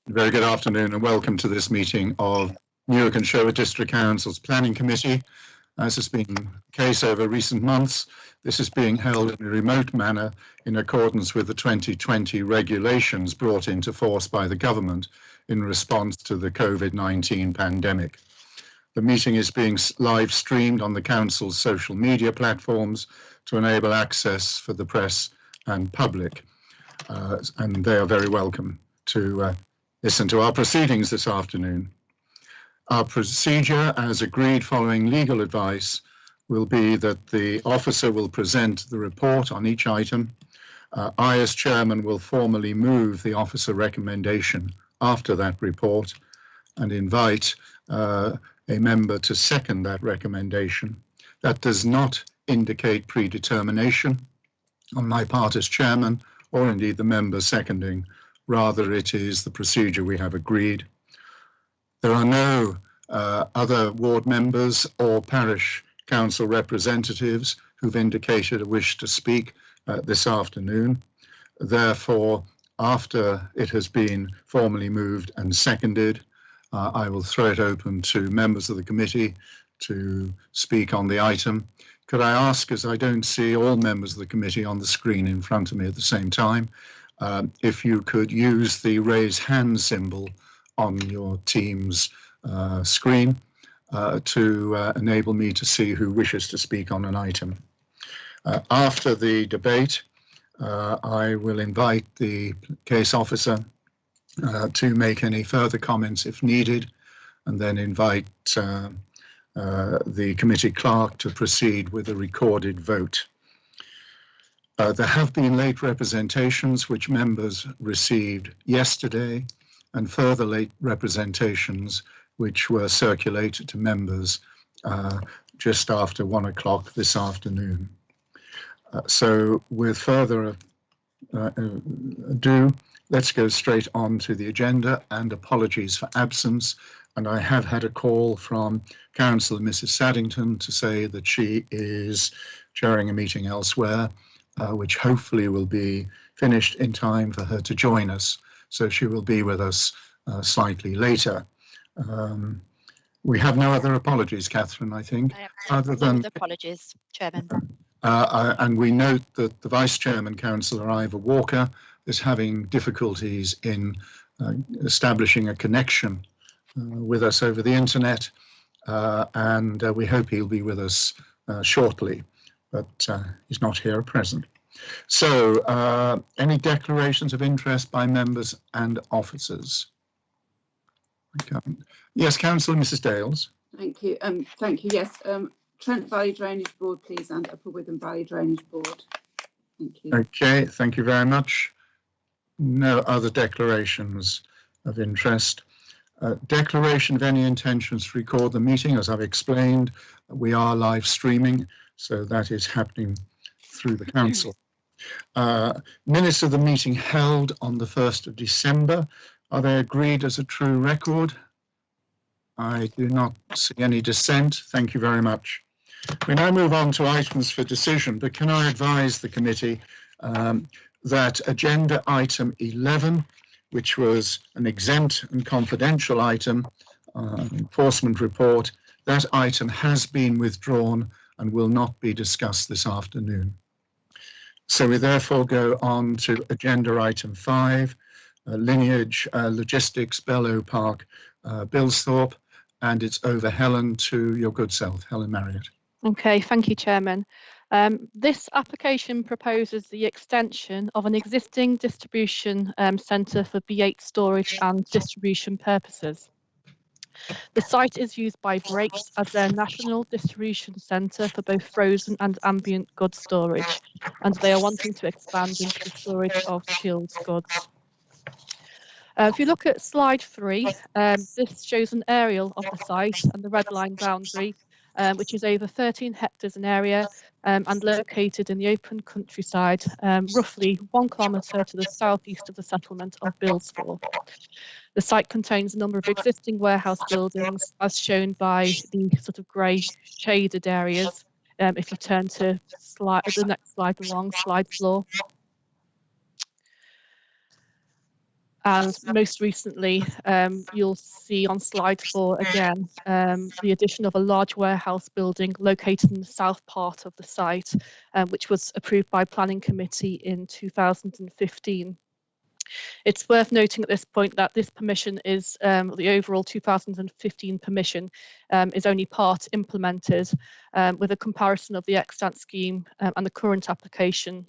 Very good afternoon and welcome to this meeting of Newark and Sherwood District Council's Planning Committee. As has been the case over recent months, this is being held in a remote manner in accordance with the 2020 regulations brought into force by the government in response to the COVID-19 pandemic. The meeting is being live streamed on the Council's social media platforms to enable access for the press and public, and they are very welcome to listen to our proceedings this afternoon. Our procedure, as agreed following legal advice, will be that the officer will present the report on each item. I, as chairman, will formally move the officer recommendation after that report and invite a member to second that recommendation. That does not indicate predetermination on my part as chairman, or indeed the member seconding. Rather, it is the procedure we have agreed. There are no other ward members or parish council representatives who've indicated a wish to speak this afternoon. Therefore, after it has been formally moved and seconded, I will throw it open to members of the committee to speak on the item. Could I ask, as I don't see all members of the committee on the screen in front of me at the same time, if you could use the raise hand symbol on your Teams screen to enable me to see who wishes to speak on an item. After the debate, I will invite the case officer to make any further comments if needed, and then invite the committee clerk to proceed with a recorded vote. There have been late representations which members received yesterday, and further late representations which were circulated to members just after 1 o'clock this afternoon. So with further ado, let's go straight on to the agenda, and apologies for absence. And I have had a call from Councillor Mrs. Saddington to say that she is chairing a meeting elsewhere, which hopefully will be finished in time for her to join us. So she will be with us slightly later. We have no other apologies, Catherine, I think, other than apologies, Chairman. And we note that the Vice Chairman, Councillor Ivor Walker, is having difficulties in establishing a connection with us over the internet, and we hope he'll be with us shortly, but he's not here at present. So, any declarations of interest by members and officers? Yes, Councillor Mrs. Dales. Thank you. Yes, Trent Valley Drainage Board, please, and Upper Witham Valley Drainage Board. Thank you. Okay, thank you very much. No other declarations of interest. Declaration of any intentions to record the meeting. As I've explained, we are live streaming, so that is happening through the council. Minutes of the meeting held on the 1st of December. Are they agreed as a true record? I do not see any dissent. Thank you very much. We now move on to items for decision, but can I advise the committee that agenda item 11, which was an exempt and confidential item, enforcement report, that item has been withdrawn and will not be discussed this afternoon. So we therefore go on to agenda item 5, Lineage Logistics, Bellow Park, Billsthorpe, and it's over, Helen, to your good self, Helen Marriott. Okay, thank you, Chairman. This application proposes the extension of an existing distribution centre for B8 storage and distribution purposes. The site is used by Brakes as their national distribution centre for both frozen and ambient goods storage, and they are wanting to expand into the storage of chilled goods. If you look at slide 3, this shows an aerial of the site and the red line boundary, which is over 13 hectares in area and located in the open countryside, roughly 1 kilometre to the southeast of the settlement of Billsthorpe. The site contains a number of existing warehouse buildings, as shown by the sort of grey shaded areas. If you turn to the next slide along, slide 4. And most recently, you'll see on slide 4 again, the addition of a large warehouse building located in the south part of the site, which was approved by Planning Committee in 2015. It's worth noting at this point that this permission is the overall 2015 permission is only part implemented, with a comparison of the extant scheme and the current application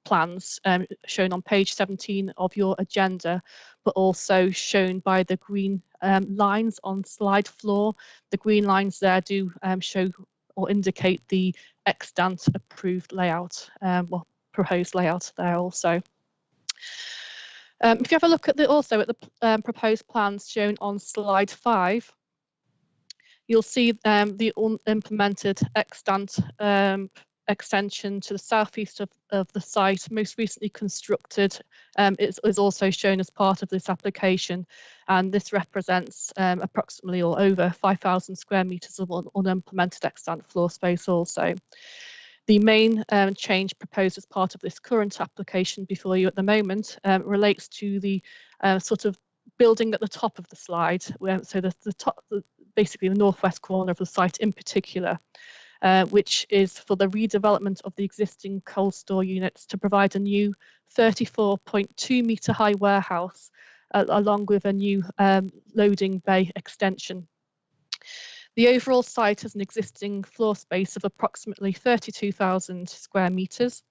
plans shown on page 17 of your agenda, but also shown by the green lines on slide 4. The green lines there do show or indicate the extant approved layout, or proposed layout there also. If you have a look at the proposed plans shown on slide 5, you'll see the unimplemented extant extension to the southeast of the site, most recently constructed, is also shown as part of this application, and this represents approximately or over 5,000 square metres of unimplemented extant floor space also. The main change proposed as part of this current application before you at the moment relates to the sort of building at the top of the slide, so basically the northwest corner of the site in particular, which is for the redevelopment of the existing coal store units to provide a new 34.2 metre high warehouse along with a new loading bay extension. The overall site has an existing floor space of approximately 32,000 square metres,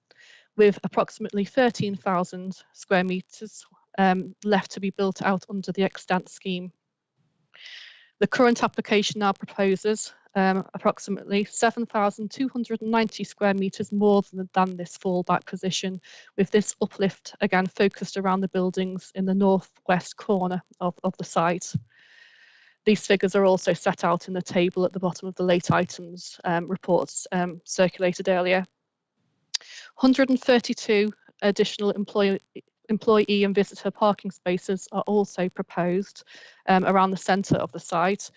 with approximately 13,000 square metres left to be built out under the extant scheme. The current application now proposes approximately 7,290 square metres more than this fallback position, with this uplift again focused around the buildings in the northwest corner of the site. These figures are also set out in the table at the bottom of the late items reports circulated earlier. 132 additional employee and visitor parking spaces are also proposed around the centre of the site,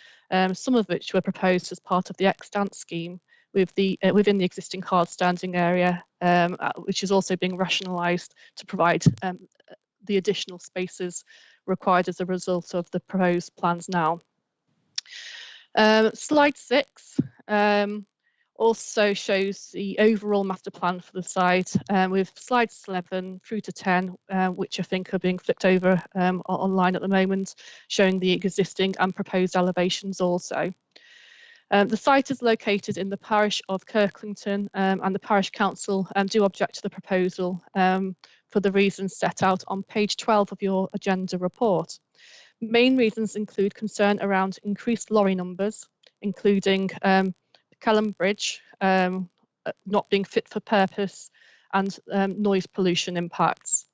some of which were proposed as part of the extant scheme within the existing hard standing area, which is also being rationalised to provide the additional spaces required as a result of the proposed plans now. Slide 6 also shows the overall master plan for the site, with slides 11 through to 10, which I think are being flipped over online at the moment, showing the existing and proposed elevations also. The site is located in the parish of Kirklington, and the parish council do object to the proposal for the reasons set out on page 12 of your agenda report. Main reasons include concern around increased lorry numbers, including Kelham Bridge not being fit for purpose, and noise pollution impacts.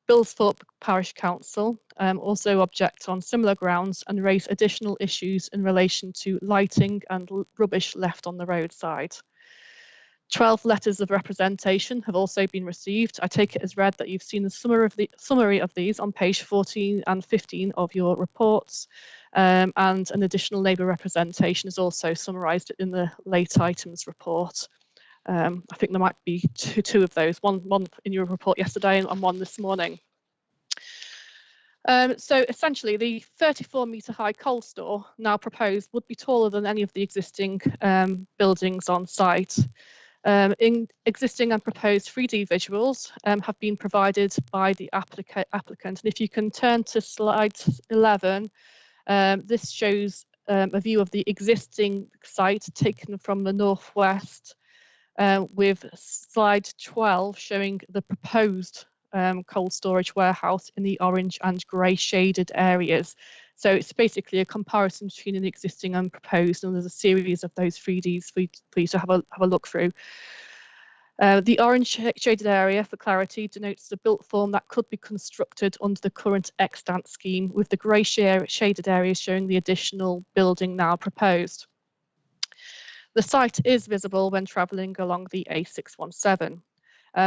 Bilsthorpe Parish Council also object on similar grounds and raise additional issues in relation to lighting and rubbish left on the roadside. 12 letters of representation have also been received. I take it as read that you've seen the summary of these on page 14 and 15 of your reports, and an additional Labour representation is also summarised in the late items report. I think there might be two of those, one in your report yesterday and one this morning. So essentially, the 34-metre high coal store now proposed would be taller than any of the existing buildings on site. In existing and proposed 3D visuals have been provided by the applicant. And if you can turn to slide 11, this shows a view of the existing site taken from the northwest, with slide 12 showing the proposed cold storage warehouse in the orange and grey shaded areas. So it's basically a comparison between the existing and proposed, and there's a series of those 3Ds for you to have a look through. The orange shaded area, for clarity, denotes the built form that could be constructed under the current extant scheme, with the grey shaded areas showing the additional building now proposed. The site is visible when travelling along the A617.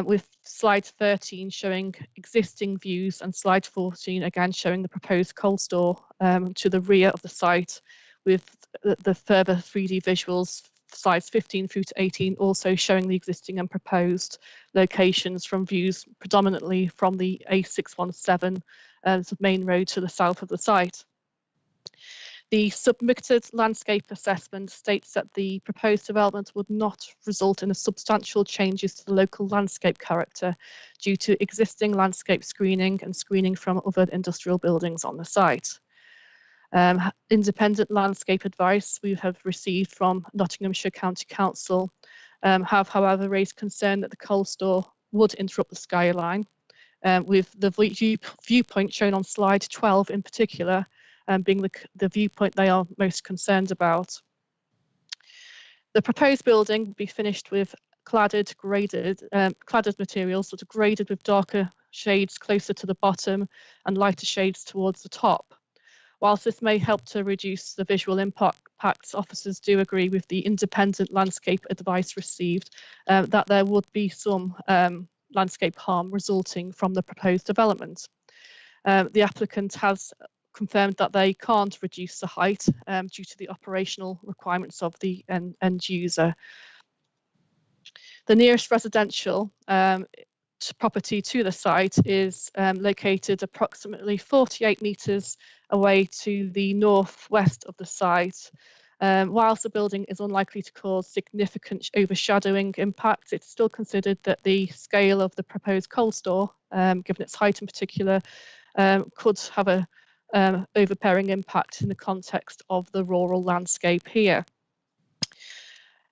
With slide 13 showing existing views and slide 14 again showing the proposed coal store to the rear of the site, with the further 3D visuals, slides 15 through to 18, also showing the existing and proposed locations from views predominantly from the A617 the main road to the south of the site. The submitted landscape assessment states that the proposed development would not result in substantial changes to the local landscape character due to existing landscape screening and screening from other industrial buildings on the site. Independent landscape advice we have received from Nottinghamshire County Council have, however, raised concern that the coal store would interrupt the skyline, with the viewpoint shown on slide 12 in particular being the viewpoint they are most concerned about. The proposed building will be finished with cladded materials that are graded with darker shades closer to the bottom and lighter shades towards the top. Whilst this may help to reduce the visual impacts, officers do agree with the independent landscape advice received that there would be some landscape harm resulting from the proposed development. The applicant has confirmed that they can't reduce the height due to the operational requirements of the end user. The nearest residential property to the site is located approximately 48 metres away to the northwest of the site. Whilst the building is unlikely to cause significant overshadowing impacts, it's still considered that the scale of the proposed coal store, given its height in particular, could have a overbearing impact in the context of the rural landscape here.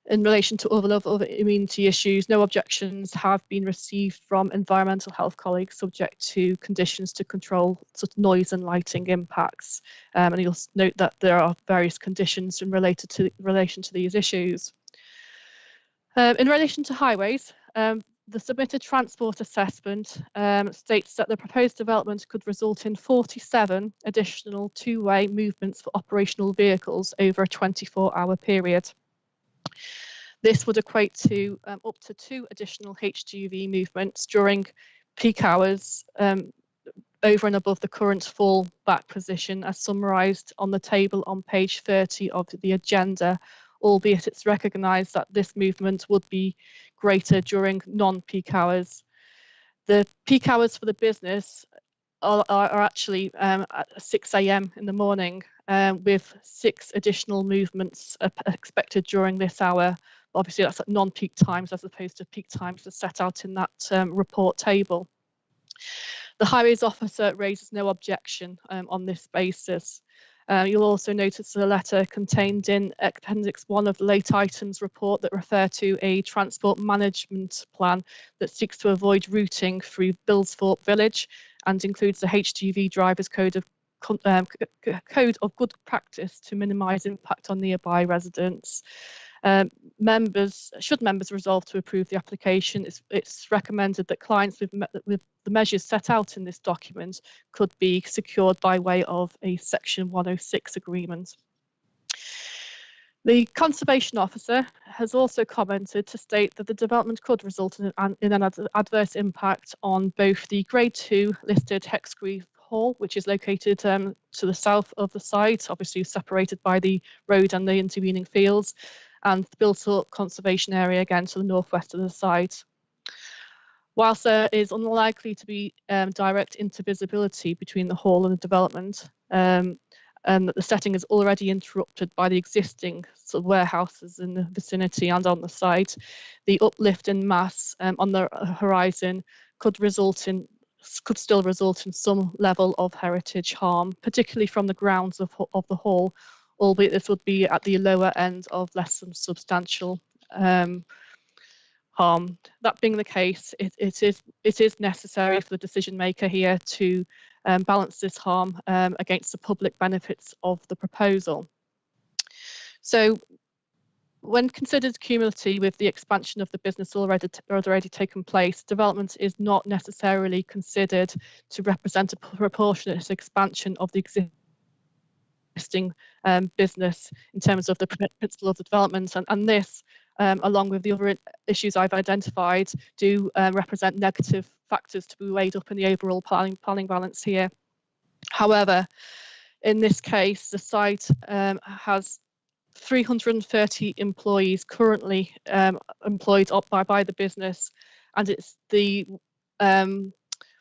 In relation to other immunity issues, no objections have been received from environmental health colleagues subject to conditions to control sort of noise and lighting impacts. And you'll note that there are various conditions in relation to these issues. In relation to highways, the submitted transport assessment states that the proposed development could result in 47 additional two-way movements for operational vehicles over a 24-hour period. This would equate to up to 2 additional HGV movements during peak hours over and above the current fallback position as summarised on the table on page 30 of the agenda, albeit it's recognised that this movement would be greater during non-peak hours. The peak hours for the business are actually at 6 AM in the morning, with 6 additional movements expected during this hour. Obviously, that's at non-peak times as opposed to peak times as set out in that report table. The highways officer raises no objection on this basis. You'll also notice the letter contained in Appendix 1 of the late items report that refer to a transport management plan that seeks to avoid routing through Billsthorpe Village and includes the HGV drivers code of good practice to minimise impact on nearby residents. Should members resolve to approve the application, it's recommended that clients with the measures set out in this document could be secured by way of a Section 106 agreement. The Conservation Officer has also commented to state that the development could result in an adverse impact on both the Grade 2 listed Hexgrave Hall, which is located to the south of the site, obviously separated by the road and the intervening fields, and the Billsthorpe Conservation Area again to the northwest of the site. Whilst there is unlikely to be direct intervisibility between the hall and the development, and that the setting is already interrupted by the existing sort of warehouses in the vicinity and on the site, the uplift in mass on the horizon could still result in some level of heritage harm, particularly from the grounds of the hall, albeit this would be at the lower end of less than substantial harm. That being the case, it is necessary for the decision maker here to balance this harm against the public benefits of the proposal. So when considered cumulatively with the expansion of the business already taken place, development is not necessarily considered to represent a proportionate expansion of the existing business in terms of the principle of the development, and this, along with the other issues I've identified, do represent negative factors to be weighed up in the overall planning balance here. However, in this case, the site has 330 employees currently employed by the business, and it's the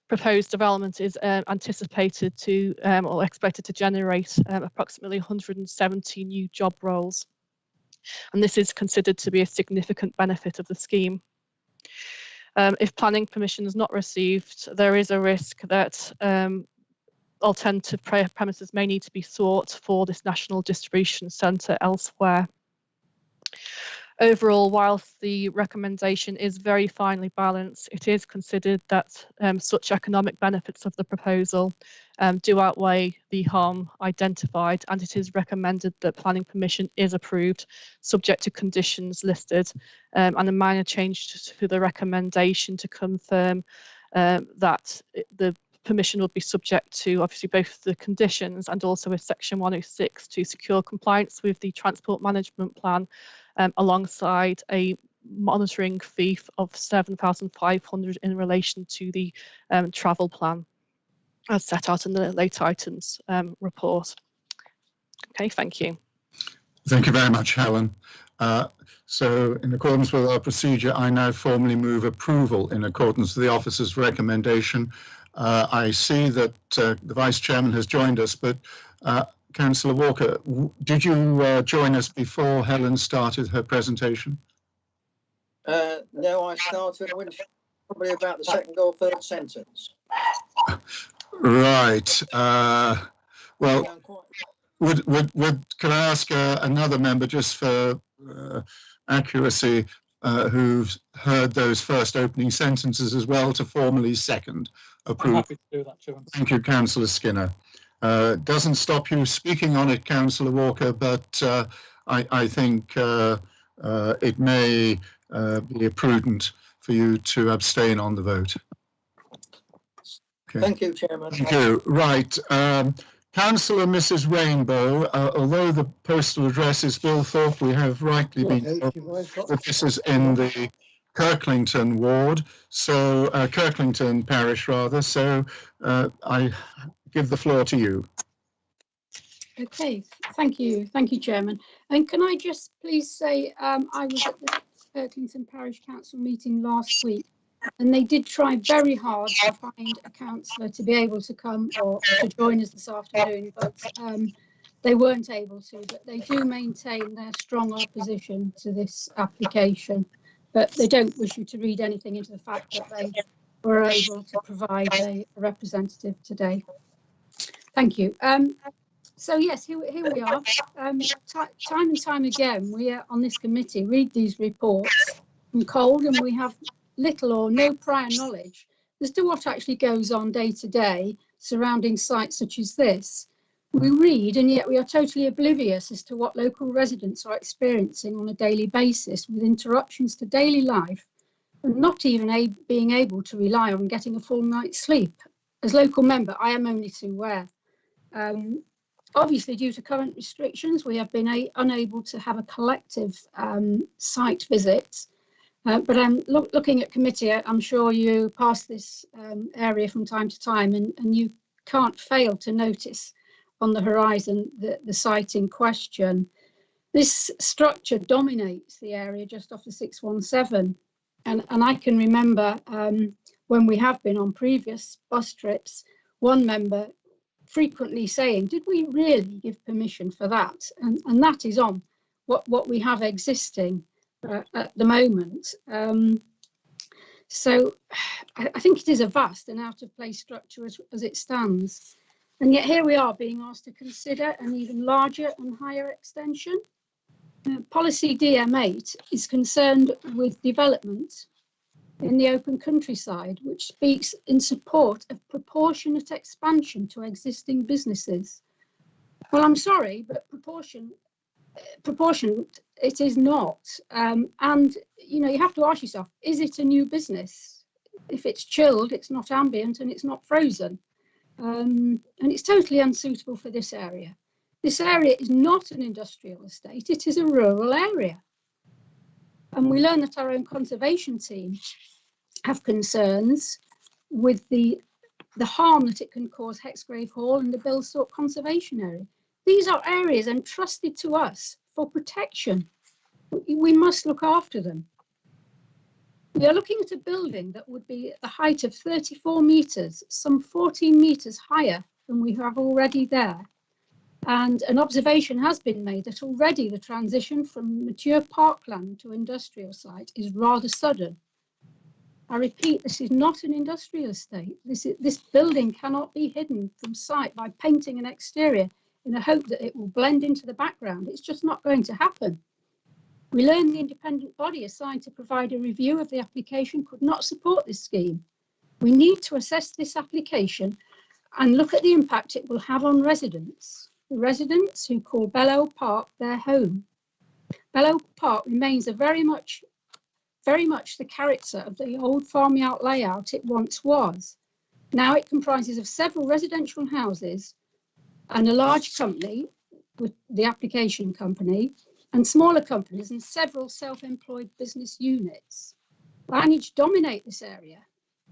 proposed development is anticipated to or expected to generate approximately 170 new job roles. And this is considered to be a significant benefit of the scheme. If planning permission is not received, there is a risk that alternative premises may need to be sought for this national distribution centre elsewhere. Overall, whilst the recommendation is very finely balanced, it is considered that such economic benefits of the proposal do outweigh the harm identified, and it is recommended that planning permission is approved, subject to conditions listed, and a minor change to the recommendation to confirm that the permission will be subject to obviously both the conditions and also with section 106 to secure compliance with the transport management plan, alongside a monitoring fee of 7,500 in relation to the travel plan as set out in the late items report. Okay, thank you. Thank you very much, Helen. So in accordance with our procedure, I now formally move approval in accordance with the officer's recommendation. I see that the Vice Chairman has joined us, but Councillor Walker, did you join us before Helen started her presentation? No, I started probably about the second or third sentence. Right. Well, can I ask another member, just for accuracy, who's heard those first opening sentences as well, to formally second approval? I'm happy to do that, Chairman. Thank you, Councillor Skinner. Doesn't stop you speaking on it, Councillor Walker, but I think it may be prudent for you to abstain on the vote. Okay. Thank you, Chairman. Thank you. Right. Councillor Mrs. Rainbow, although the postal address is Gilthorpe, we have rightly been told that this is in the Kirklington ward, so Kirklington parish rather, so I give the floor to you. Okay, thank you, Chairman. And can I just please say, I was at the Kirklington Parish Council meeting last week, and they did try very hard to find a councillor to be able to come or to join us this afternoon, but they weren't able to. But they do maintain their strong opposition to this application, but they don't wish you to read anything into the fact that they were able to provide a representative today. Thank you. So yes, here we are. Time and time again, we on this committee read these reports from cold, and we have little or no prior knowledge as to what actually goes on day to day surrounding sites such as this. We read, and yet we are totally oblivious as to what local residents are experiencing on a daily basis, with interruptions to daily life and not even being able to rely on getting a full night's sleep. As local member, I am only too aware. Obviously, due to current restrictions, we have been unable to have a collective site visit. But I'm looking at committee, I'm sure you pass this area from time to time, and you can't fail to notice on the horizon the site in question. This structure dominates the area just off the 617. And I can remember when we have been on previous bus trips, one member frequently saying, did we really give permission for that? And that is on what we have existing at the moment. So I think it is a vast and out of place structure as it stands. And yet here we are being asked to consider an even larger and higher extension. Policy DM8 is concerned with development in the open countryside, which speaks in support of proportionate expansion to existing businesses. Well, I'm sorry, but proportionate it is not. And you know, you have to ask yourself, is it a new business? If it's chilled, it's not ambient and it's not frozen. And it's totally unsuitable for this area. This area is not an industrial estate, it is a rural area. And we learn that our own conservation team have concerns with the harm that it can cause Hexgrave Hall and the Bilsthorpe Conservation Area. These are areas entrusted to us for protection. We must look after them. We are looking at a building that would be at the height of 34 metres, some 14 metres higher than we have already there. And an observation has been made that already the transition from mature parkland to industrial site is rather sudden. I repeat, this is not an industrial estate. This building cannot be hidden from sight by painting an exterior in the hope that it will blend into the background. It's just not going to happen. We learned the independent body assigned to provide a review of the application could not support this scheme. We need to assess this application and look at the impact it will have on residents, the residents who call Bellow Park their home. Bellow Park remains very much the character of the old farmyard layout it once was. Now it comprises of several residential houses and a large company, with the application company, and smaller companies and several self-employed business units. Lineage dominate this area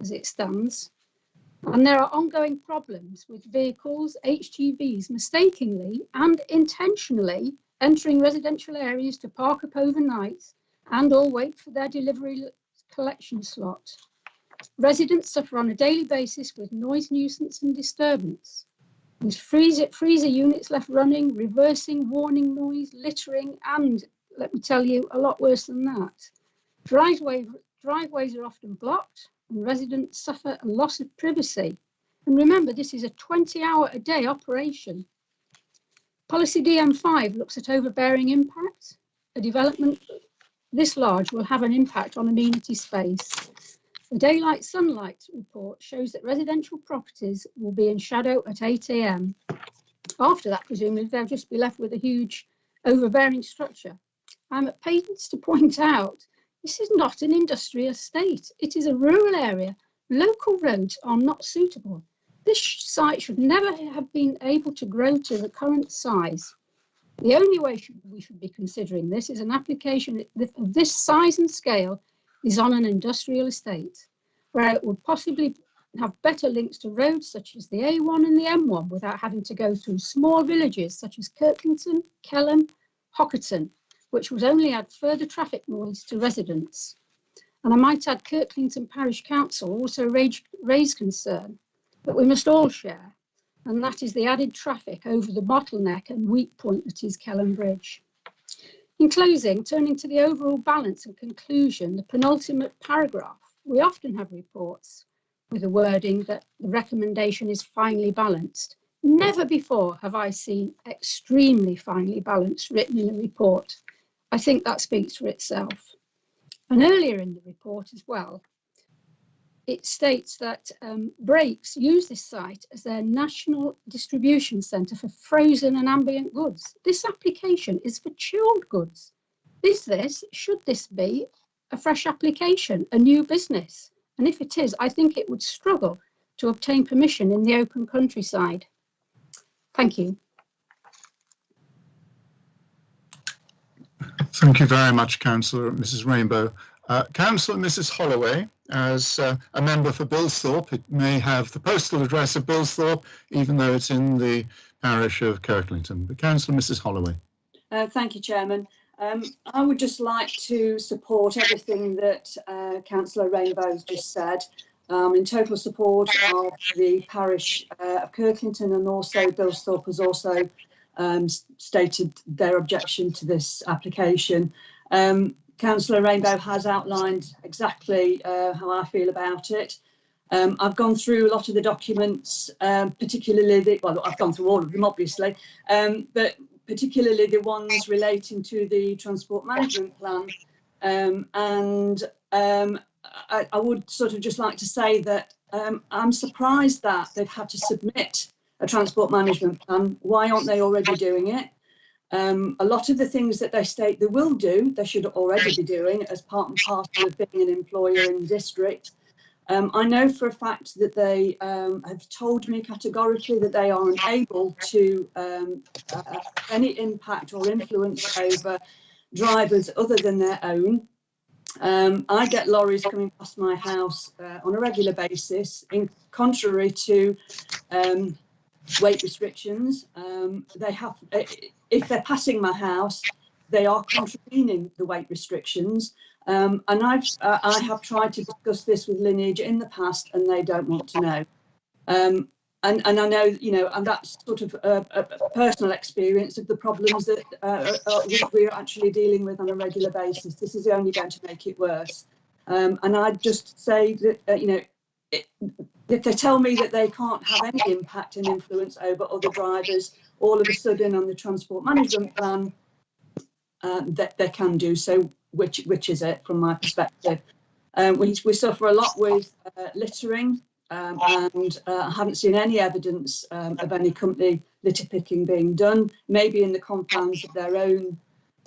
as it stands, and there are ongoing problems with vehicles, HGVs, mistakenly and intentionally entering residential areas to park up overnight and or wait for their delivery collection slot. Residents suffer on a daily basis with noise nuisance and disturbance. With freezer units left running, reversing, warning noise, littering, and let me tell you, a lot worse than that. Driveways are often blocked and residents suffer a loss of privacy. And remember, this is a 20-hour-a-day operation. Policy DM5 looks at overbearing impact. A development this large will have an impact on amenity space. The daylight sunlight report shows that residential properties will be in shadow at 8 AM. After that, presumably, they'll just be left with a huge overbearing structure. I'm at pains to point out, this is not an industrial estate. It is a rural area. Local roads are not suitable. This site should never have been able to grow to the current size. The only way we should be considering this is an application of this size and scale is on an industrial estate, where it would possibly have better links to roads such as the A1 and the M1 without having to go through small villages such as Kirklington, Kelham, Hockerton, which would only add further traffic noise to residents. And I might add Kirklington Parish Council also raised concern that we must all share, and that is the added traffic over the bottleneck and weak point that is Kelham Bridge. In closing, turning to the overall balance and conclusion, the penultimate paragraph, we often have reports with a wording that the recommendation is finely balanced. Never before have I seen extremely finely balanced written in a report. I think that speaks for itself. And earlier in the report as well, it states that Brakes use this site as their national distribution centre for frozen and ambient goods. This application is for chilled goods. Should this be a fresh application, a new business? And if it is, I think it would struggle to obtain permission in the open countryside. Thank you. Thank you very much, Councillor Mrs. Rainbow. Councillor Mrs. Holloway, as a member for Bilsthorpe, it may have the postal address of Bilsthorpe, even though it's in the parish of Kirklington. But Councillor Mrs. Holloway. Thank you, Chairman. I would just like to support everything that Councillor Rainbow has just said. In total support of the parish of Kirklington, and also Bilsthorpe has also stated their objection to this application. Councillor Rainbow has outlined exactly how I feel about it. I've gone through a lot of the documents, particularly I've gone through all of them, obviously, but particularly the ones relating to the transport management plan. I would sort of just like to say that I'm surprised that they've had to submit a transport management plan. Why aren't they already doing it? A lot of the things that they state they will do, they should already be doing as part and parcel of being an employer in the district. I know for a fact that they have told me categorically that they are unable to have any impact or influence over drivers other than their own. I get lorries coming past my house on a regular basis, in contrary to weight restrictions. They have, if they're passing my house, they are contravening the weight restrictions. And I have tried to discuss this with Lineage in the past, and they don't want to know. And I know, you know, and that's sort of a personal experience of the problems that we're actually dealing with on a regular basis. This is only going to make it worse. And I'd just say that, you know, if they tell me that they can't have any impact and influence over other drivers, all of a sudden on the transport management plan, that they can do so, which is it from my perspective. We suffer a lot with littering, and I haven't seen any evidence of any company litter picking being done, maybe in the compounds of their own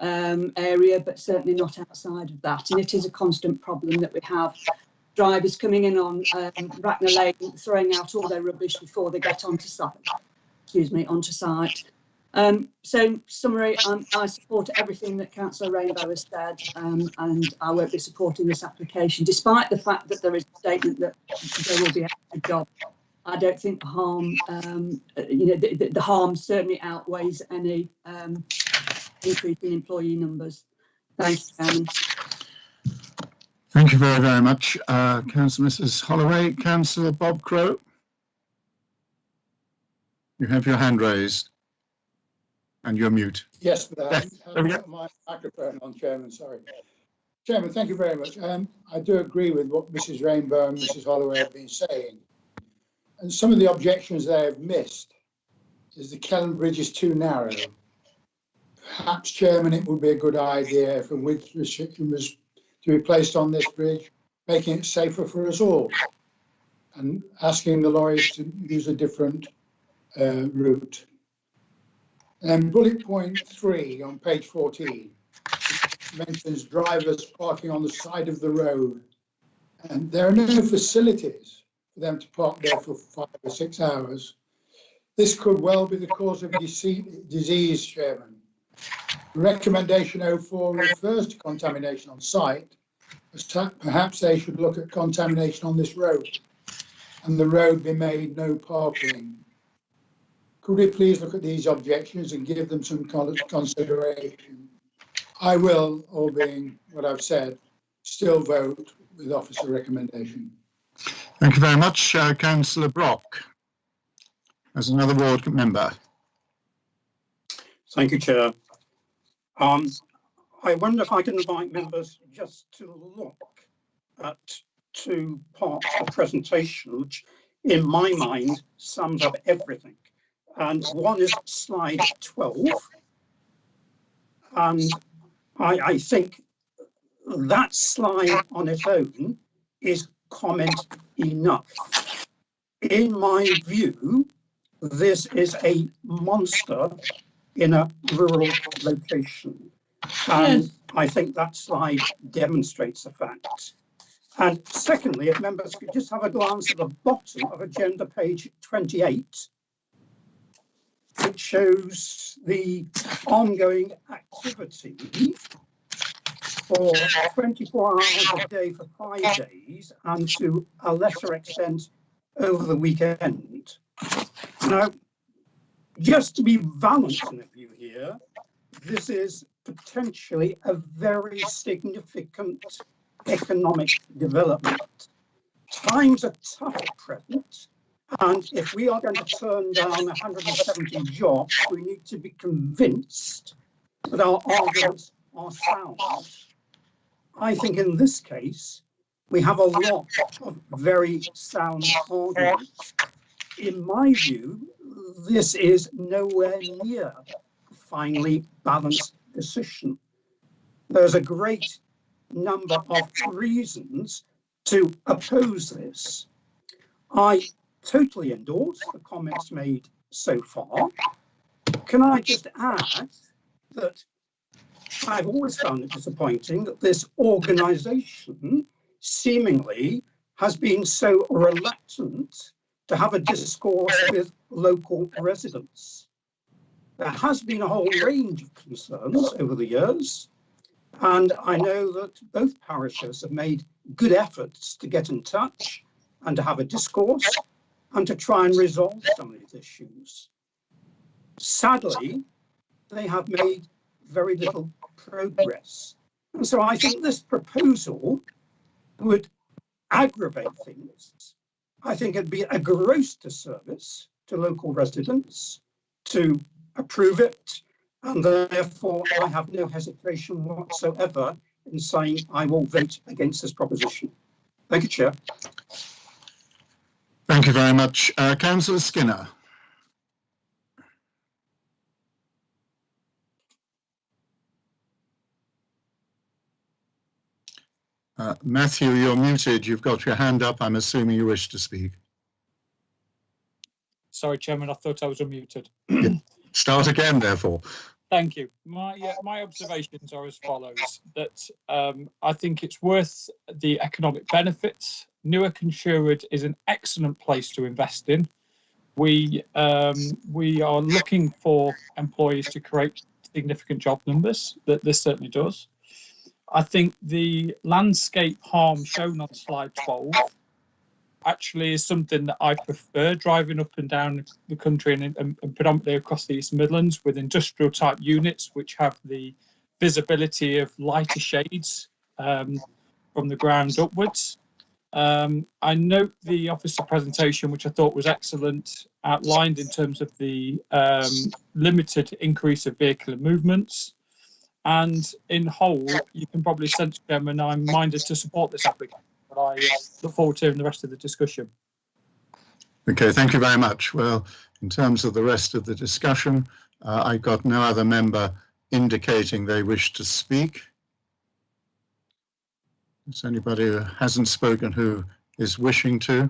area, but certainly not outside of that. And it is a constant problem that we have. Drivers coming in on Bracknell Lane, throwing out all their rubbish before they get onto site. Onto site. So, summary, I support everything that Councillor Rainbow has said, and I won't be supporting this application, despite the fact that there is a statement that there will be a job. I don't think the harm, you know, the harm certainly outweighs any increase in employee numbers. Thank you, Chairman. Thank you very, very much, Councillor Mrs. Holloway. Councillor Bob Crow, you have your hand raised and you're mute. Yes, but I haven't got my microphone on, Chairman, sorry. Chairman, thank you very much. I do agree with what Mrs. Rainbow and Mrs. Holloway have been saying. And some of the objections they have missed is the Kelland Bridge is too narrow. Perhaps, Chairman, it would be a good idea if a width restriction was to be placed on this bridge, making it safer for us all, and asking the lorries to use a different route. And bullet point 3 on page 14 mentions drivers parking on the side of the road, and there are no facilities for them to park there for 5 or 6 hours. This could well be the cause of disease, Chairman. Recommendation 04 refers to contamination on site, but perhaps they should look at contamination on this road and the road be made no parking. Could we please look at these objections and give them some consideration? I will, all being what I've said, still vote with officer recommendation. Thank you very much, Councillor Brock, as another ward member. Thank you, Chair. I wonder if I can invite members just to look at 2 parts of the presentation, which in my mind sums up everything. And one is slide 12. And I think that slide on its own is comment enough. In my view, this is a monster in a rural location. And I think that slide demonstrates the fact. And secondly, if members could just have a glance at the bottom of agenda page 28, which shows the ongoing activity for 24 hours a day for 5 days and to a lesser extent over the weekend. Now, just to be balanced in the view here, this is potentially a very significant economic development. Times are tough at present, and if we are going to turn down 170 jobs, we need to be convinced that our arguments are sound. I think in this case, we have a lot of very sound arguments. In my view, this is nowhere near a finely balanced decision. There's a great number of reasons to oppose this. I totally endorse the comments made so far. Can I just add that I've always found it disappointing that this organisation seemingly has been so reluctant to have a discourse with local residents. There has been a whole range of concerns over the years, and I know that both parishes have made good efforts to get in touch and to have a discourse and to try and resolve some of these issues. Sadly, they have made very little progress. And so I think this proposal would aggravate things. I think it'd be a gross disservice to local residents to approve it, and therefore I have no hesitation whatsoever in saying I will vote against this proposition. Thank you, Chair. Thank you very much. Councillor Skinner. Matthew, you're muted. You've got your hand up. I'm assuming you wish to speak. Sorry, Chairman, I thought I was unmuted. Start again, therefore. Thank you. My observations are as follows, that I think it's worth the economic benefits. Newark and Sherwood is an excellent place to invest in. We are looking for employees to create significant job numbers. That this certainly does. I think the landscape harm shown on slide 12 actually is something that I prefer, driving up and down the country and predominantly across the East Midlands with industrial type units which have the visibility of lighter shades from the ground upwards. I note the officer presentation, which I thought was excellent, outlined in terms of the limited increase of vehicular movements. And in whole, you can probably sense, Chairman, I'm minded to support this application, but I look forward to hearing the rest of the discussion. Okay, thank you very much. Well, in terms of the rest of the discussion, I've got no other member indicating they wish to speak. Is anybody who hasn't spoken who is wishing to?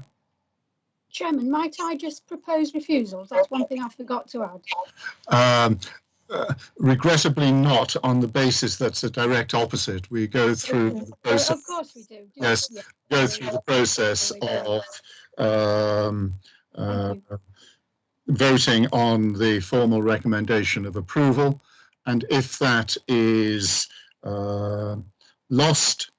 Chairman, might I just propose refusals? That's one thing I forgot to add. Regrettably not, on the basis that's a direct opposite. We go through the process. Of course we do. Yes, Yeah. go through the process of voting on the formal recommendation of approval, and if that is lost,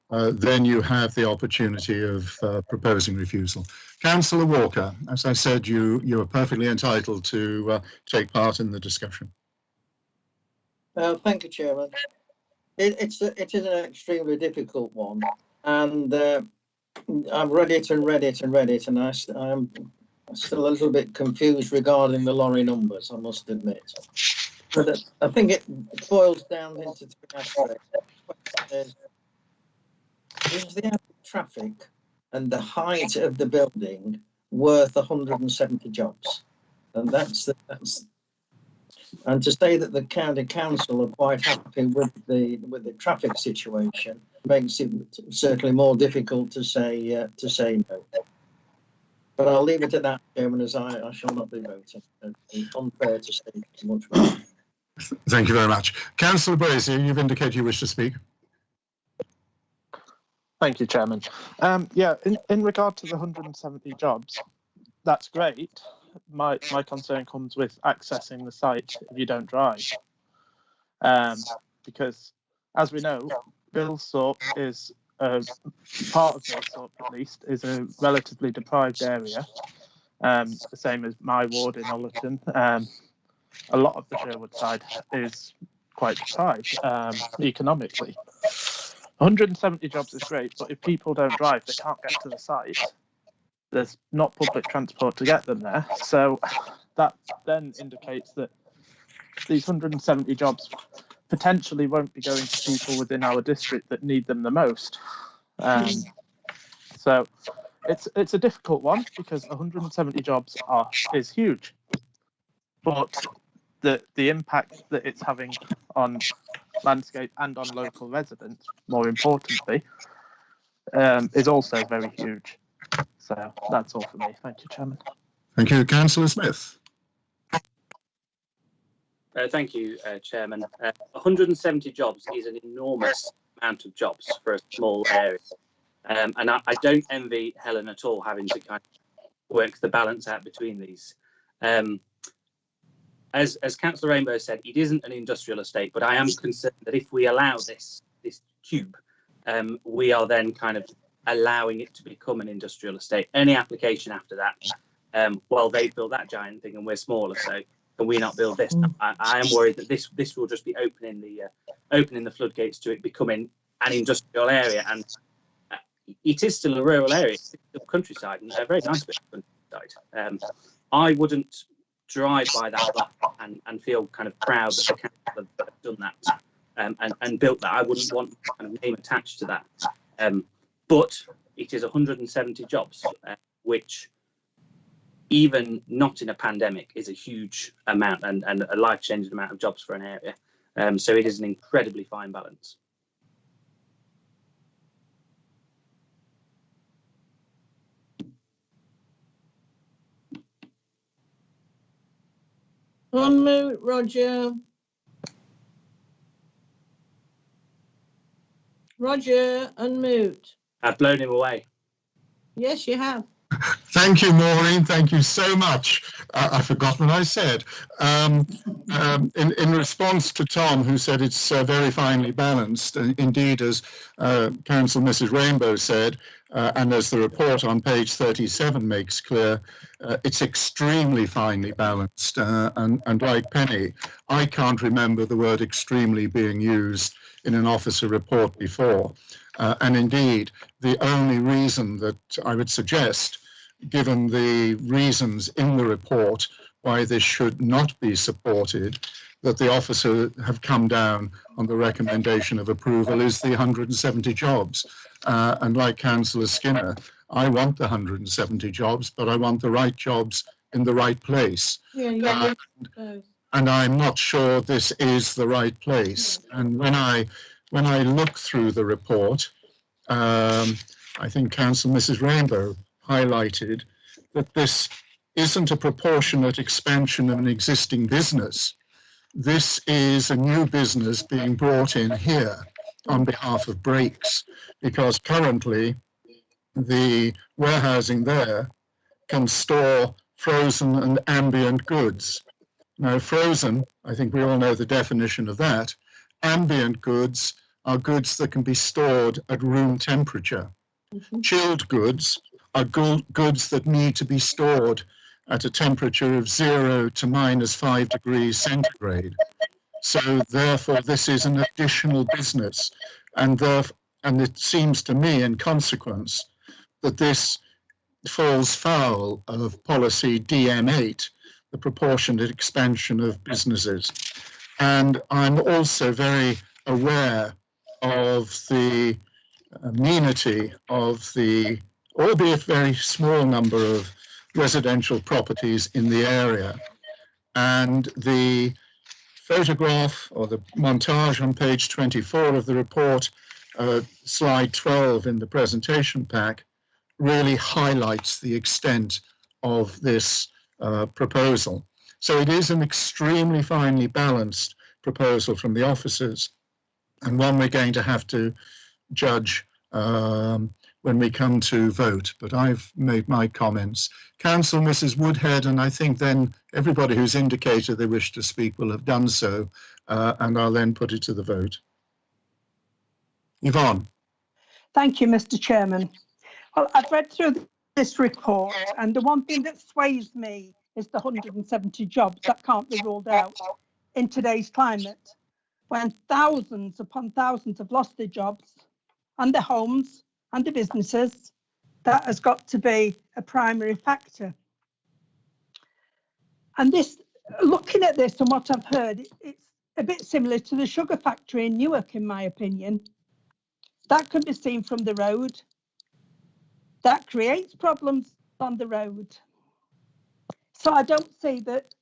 then you have the opportunity of proposing refusal. Councillor Walker, as I said, you are perfectly entitled to take part in the discussion. Thank you, Chairman. It is an extremely difficult one, and I've read it, and I'm still a little bit confused regarding the lorry numbers, I must admit. But I think it boils down into three aspects. Is the traffic and the height of the building worth 170 jobs? And and to say that the county council are quite happy with the traffic situation makes it certainly more difficult to say no. But I'll leave it at that, Chairman, as I shall not be voting. It's unfair to say much more. Thank you very much. Councillor Brazier, you've indicated you wish to speak. Thank you, Chairman. Yeah, in regard to the 170 jobs, that's great. My concern comes with accessing the site if you don't drive. Because, as we know, Bilsthorpe is part of Bilsthorpe, at least, is a relatively deprived area. The same as my ward in Ollerton. A lot of the Sherwood side is quite deprived economically. 170 jobs is great, but if people don't drive, they can't get to the site. There's not public transport to get them there. So that then indicates that these 170 jobs potentially won't be going to people within our district that need them the most. So it's a difficult one because 170 jobs is huge. But the impact that it's having on landscape and on local residents, more importantly, is also very huge. So that's all for me. Thank you, Chairman. Thank you. Councillor Smith. Thank you, Chairman. 170 jobs is an enormous amount of jobs for a small area. And I don't envy Helen at all having to kind of work the balance out between these. As Councillor Rainbow said, it isn't an industrial estate, but I am concerned that if we allow this cube, we are then kind of allowing it to become an industrial estate. Any application after that, well, they've built that giant thing and we're smaller, so can we not build this? I am worried that this will just be opening the floodgates to it becoming an industrial area, and it is still a rural area, it's still countryside, and a very nice bit of countryside. I wouldn't drive by that block and feel kind of proud that the council have done that and built that. I wouldn't want kind of name attached to that. But it is 170 jobs, which even not in a pandemic is a huge amount and a life-changing amount of jobs for an area. So it is an incredibly fine balance. Unmute, Roger. Roger, unmute. I've blown him away. Yes, you have. Thank you, Maureen. Thank you so much. I've forgotten what I said. In response to Tom, who said it's very finely balanced, indeed, as Council Mrs. Rainbow said, and as the report on page 37 makes clear, it's extremely finely balanced. And like Penny, I can't remember the word extremely being used in an officer report before. And indeed, the only reason that I would suggest, given the reasons in the report why this should not be supported, that the officer have come down on the recommendation of approval, is the 170 jobs. And like Councillor Skinner, I want the 170 jobs, but I want the right jobs in the right place. Yeah, and I'm not sure this is the right place. And when I look through the report, I think Council Mrs. Rainbow highlighted that this isn't a proportionate expansion of an existing business. This is a new business being brought in here on behalf of Brakes, because currently the warehousing there can store frozen and ambient goods. Now, frozen, I think we all know the definition of that. Ambient goods are goods that can be stored at room temperature. Chilled goods are goods that need to be stored at a temperature of 0 to -5 degrees centigrade. So therefore, this is an additional business. And it seems to me, in consequence, that this falls foul of policy DM8, the proportionate expansion of businesses. And I'm also very aware of the amenity of the, albeit very small number of residential properties in the area. And the photograph or the montage on page 24 of the report, slide 12 in the presentation pack, really highlights the extent of this proposal. So it is an extremely finely balanced proposal from the officers, and one we're going to have to judge when we come to vote. But I've made my comments. Council Mrs. Woodhead, and I think then everybody who's indicated they wish to speak will have done so, and I'll then put it to the vote. Yvonne. Thank you, Mr. Chairman. Well, I've read through this report, and the one thing that sways me is the 170 jobs that can't be ruled out in today's climate, when thousands upon thousands have lost their jobs and their homes and their businesses. That has got to be a primary factor. And this, looking at this and what I've heard, it's a bit similar to the sugar factory in Newark, in my opinion. That can be seen from the road. That creates problems on the road. So I don't see that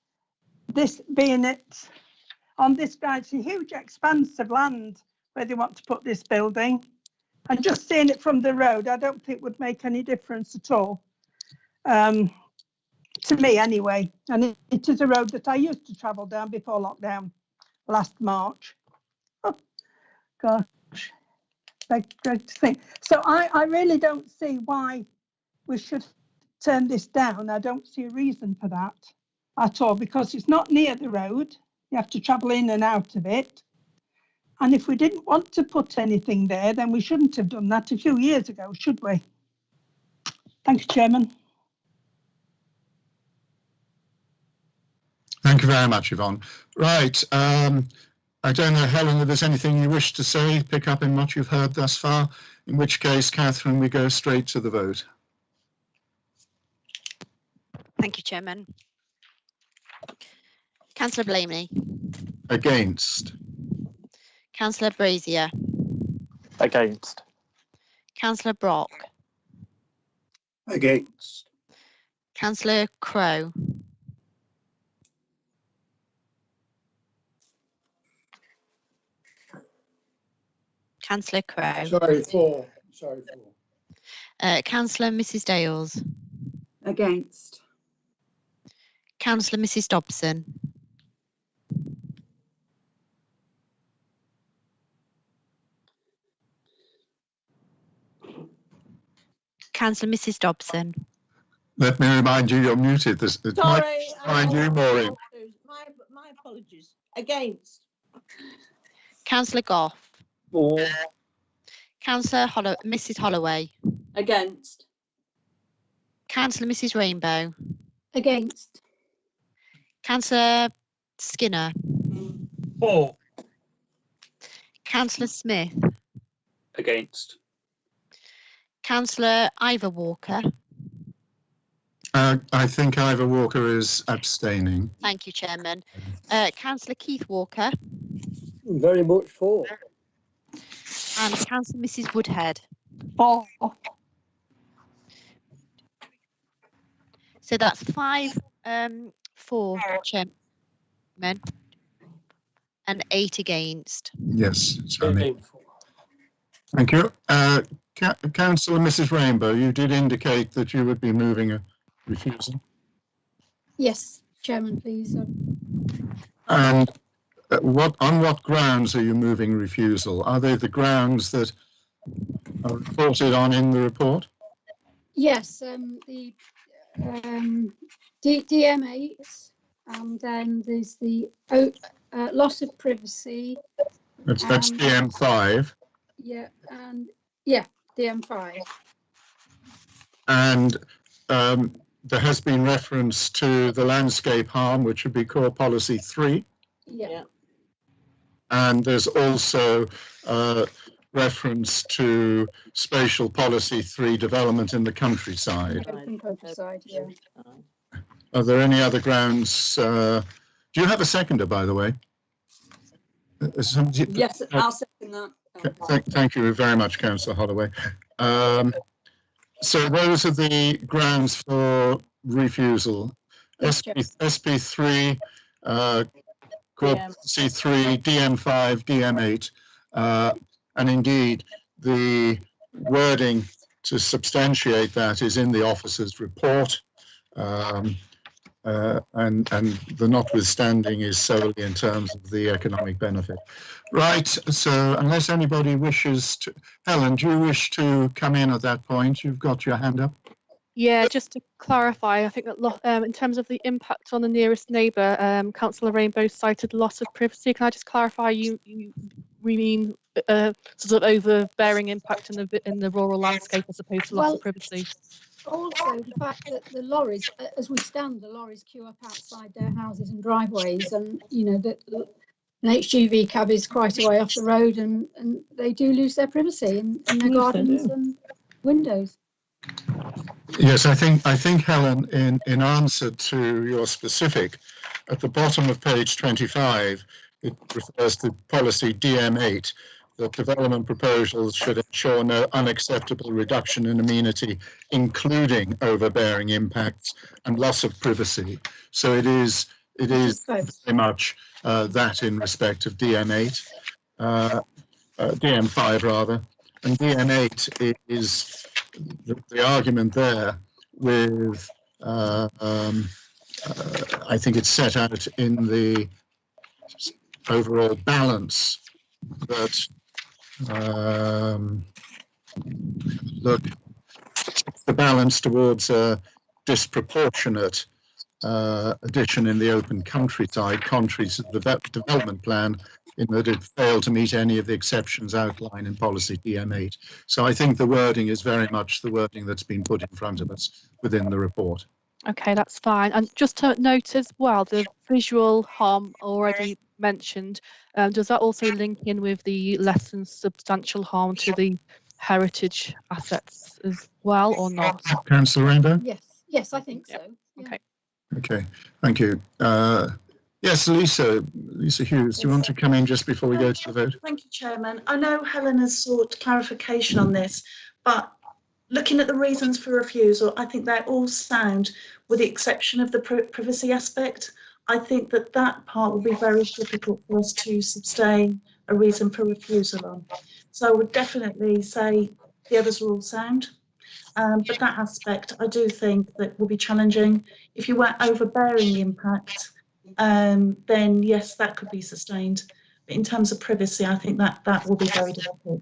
this being it on this guide. It's a huge expanse of land where they want to put this building. And just seeing it from the road, I don't think would make any difference at all. To me anyway. And it is a road that I used to travel down before lockdown last March. Oh, gosh. Great to think. So I really don't see why we should turn this down. I don't see a reason for that at all, because it's not near the road. You have to travel in and out of it. And if we didn't want to put anything there, then we shouldn't have done that a few years ago, should we? Thank you, Chairman. Thank you very much, Yvonne. Right. I don't know, Helen, if there's anything you wish to say, pick up in what you've heard thus far, in which case, Catherine, we go straight to the vote. Thank you, Chairman. Councillor Blamey. Against. Councillor Brazier. Against. Councillor Brock. Against. Councillor Crowe. Councillor Crowe. Sorry, for. Councillor Mrs Dales. Against. Councillor Mrs Dobson. Councillor Mrs Dobson. Let me remind you, you're muted. This Sorry. Mind you, Maureen. My apologies. Against. Councillor Goff. For. Councillor Mrs Holloway. Against. Councillor Mrs Rainbow. Against. Councillor Skinner. For. Councillor Smith. Against. Councillor Ivor Walker. I think Ivor Walker is abstaining. Thank you, Chairman. Councillor Keith Walker. Very much for. And Councillor Mrs Woodhead. For. So that's 5 for, Chairman, and 8 against. Yes, certainly. Thank you. Councillor Mrs Rainbow, you did indicate that you would be moving a refusal. Yes, Chairman, please. And on what grounds are you moving refusal? Are they the grounds that are reported on in the report? Yes, the DM8, and then there's the loss of privacy. That's DM5. Yeah, and yeah, DM5. And there has been reference to the landscape harm, which would be core policy 3. Yeah. And there's also reference to spatial policy 3 development in the countryside. Open countryside, yeah. Are there any other grounds? Do you have a seconder, by the way? Yes, I'll second that. Thank you very much, Councillor Holloway. So those are the grounds for refusal. SP3, core policy 3, DM5, DM8, and indeed the wording to substantiate that is in the officer's report, and the notwithstanding is solely in terms of the economic benefit. Right, so unless anybody wishes to, Helen, do you wish to come in at that point? You've got your hand up. Yeah, just to clarify, I think that in terms of the impact on the nearest neighbour, Councillor Rainbow cited loss of privacy. Can I just clarify? We mean sort of overbearing impact in the rural landscape as opposed to loss of privacy. Also, the fact that the lorries, as we stand, the lorries queue up outside their houses and driveways, and you know that an HGV cab is quite a way off the road, and they do lose their privacy in their gardens and windows. Yes, I think Helen, in answer to your specific, at the bottom of page 25, it refers to policy DM8, that development proposals should ensure no unacceptable reduction in amenity, including overbearing impacts and loss of privacy. So it is very much that in respect of DM8, DM5 rather, and DM8 is the argument there with, I think it's set out in the overall balance that, look, the balance towards a disproportionate addition in the open countryside, contrary to the development plan, in that it failed to meet any of the exceptions outlined in policy DM8. So I think the wording is very much the wording that's been put in front of us within the report. Okay, that's fine. And just to note as well, the visual harm already mentioned, does that also link in with the less than substantial harm to the heritage assets as well, or not? Councillor Rainbow? Yes, I think so. Yeah. Okay. Okay, thank you. Yes, Lisa Hughes, do you want to come in just before we go to the vote? Thank you, Chairman. I know Helen has sought clarification on this, but looking at the reasons for refusal, I think they're all sound, with the exception of the privacy aspect. I think that part will be very difficult for us to sustain a reason for refusal on. So I would definitely say the others are all sound. But that aspect, I do think that will be challenging. If you weren't overbearing the impact, then yes, that could be sustained. But in terms of privacy, I think that will be very difficult.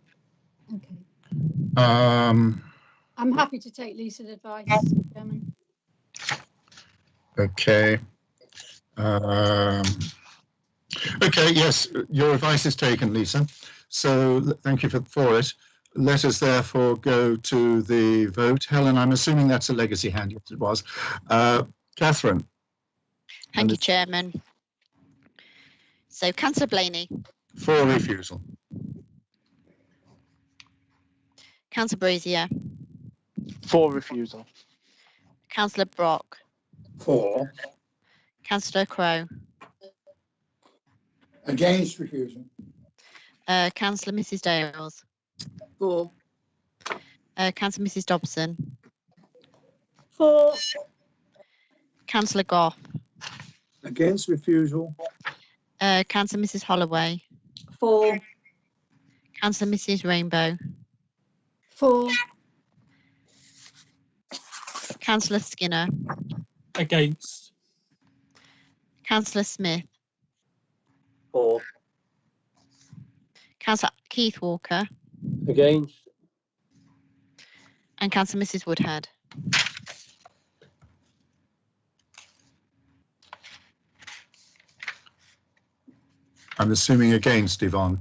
Okay. I'm happy to take Lisa's advice, Chairman. Okay. Okay, yes, your advice is taken, Lisa. So thank you for it. Let us therefore go to the vote. Helen, I'm assuming that's a legacy hand. Yes, it was. Catherine. Thank you, Chairman. So, Councillor Blaney. For refusal. Councillor Brazier. For refusal. Councillor Brock. For. Councillor Crowe. Against refusal. Councillor Mrs Dales. For. Councillor Mrs Dobson. For. Councillor Goff. Against refusal. Councillor Mrs Holloway. For. Councillor Mrs Rainbow. For. Councillor Skinner. Against. Councillor Smith. For. Councillor Keith Walker. Against. And Councillor Mrs Woodhead. I'm assuming against, Yvonne.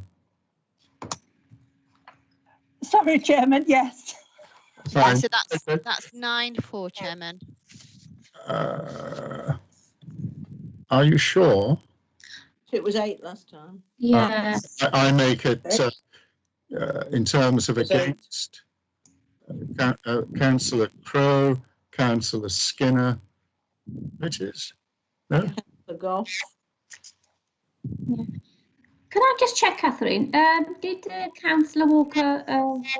Sorry, Chairman, yes. Fine. So that's 9 for, Chairman. Are you sure? It was 8 last time. Yes. I make it in terms of against Councillor Crowe, Councillor Skinner, Richards. No? The golf. Can I just check, Catherine? Did Councillor Walker,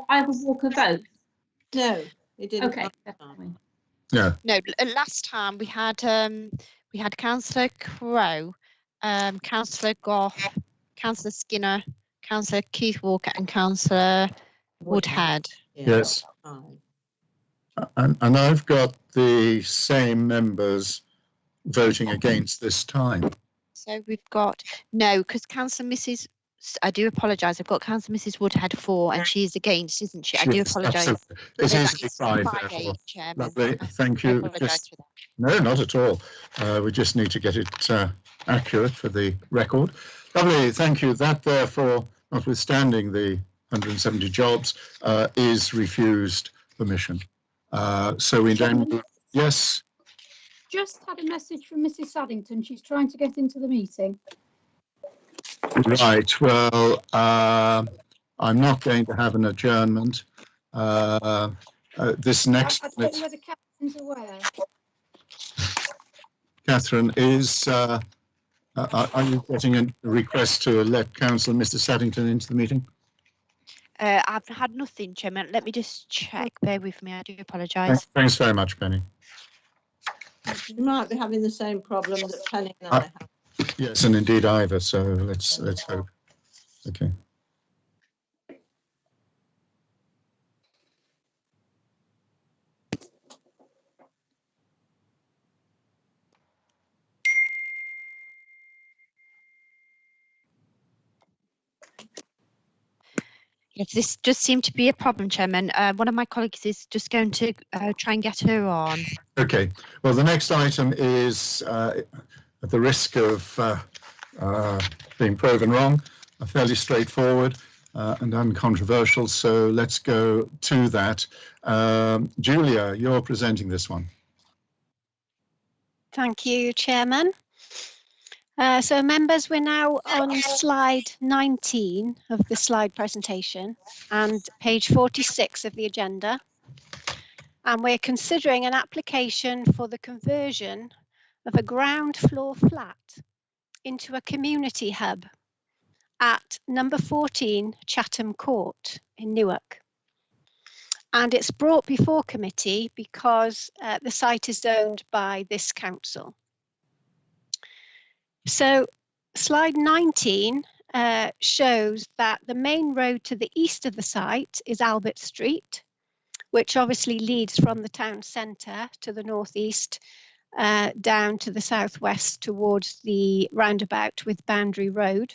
Ivor Walker vote? No, he didn't. Okay. Yeah. No, last time we had Councillor Crowe, Councillor Goff, Councillor Skinner, Councillor Keith Walker, and Councillor Woodhead. Yes. And I've got the same members voting against this time. So we've got no, because Councillor Mrs. I do apologise. I've got Councillor Mrs Woodhead for, and she's against, isn't she? I do apologise. It is 5, therefore. Lovely. Thank you. No, not at all. We just need to get it accurate for the record. Lovely. Thank you. That, therefore, notwithstanding the 170 jobs, is refused permission. So we don't. Yes. Just had a message from Mrs Saddington. She's trying to get into the meeting. Right. Well, I'm not going to have an adjournment. This next. I don't know whether Catherine's aware. Catherine, are you getting a request to let Councillor Mr Saddington into the meeting? I've had nothing, Chairman. Let me just check. Bear with me. I do apologise. Thanks very much, Penny. You might be having the same problem that Penny and I have. Yes, and indeed Ivor. So let's hope. Okay. Yes, this does seem to be a problem, Chairman. One of my colleagues is just going to try and get her on. Okay. Well, the next item is, at the risk of being proven wrong, fairly straightforward and uncontroversial. So let's go to that. Julia, you're presenting this one. Thank you, Chairman. So members, we're now on slide 19 of the slide presentation and page 46 of the agenda. And we're considering an application for the conversion of a ground floor flat into a community hub at number 14 Chatham Court in Newark. And it's brought before committee because the site is owned by this council. So slide 19 shows that the main road to the east of the site is Albert Street, which obviously leads from the town centre to the northeast down to the southwest towards the roundabout with Boundary Road.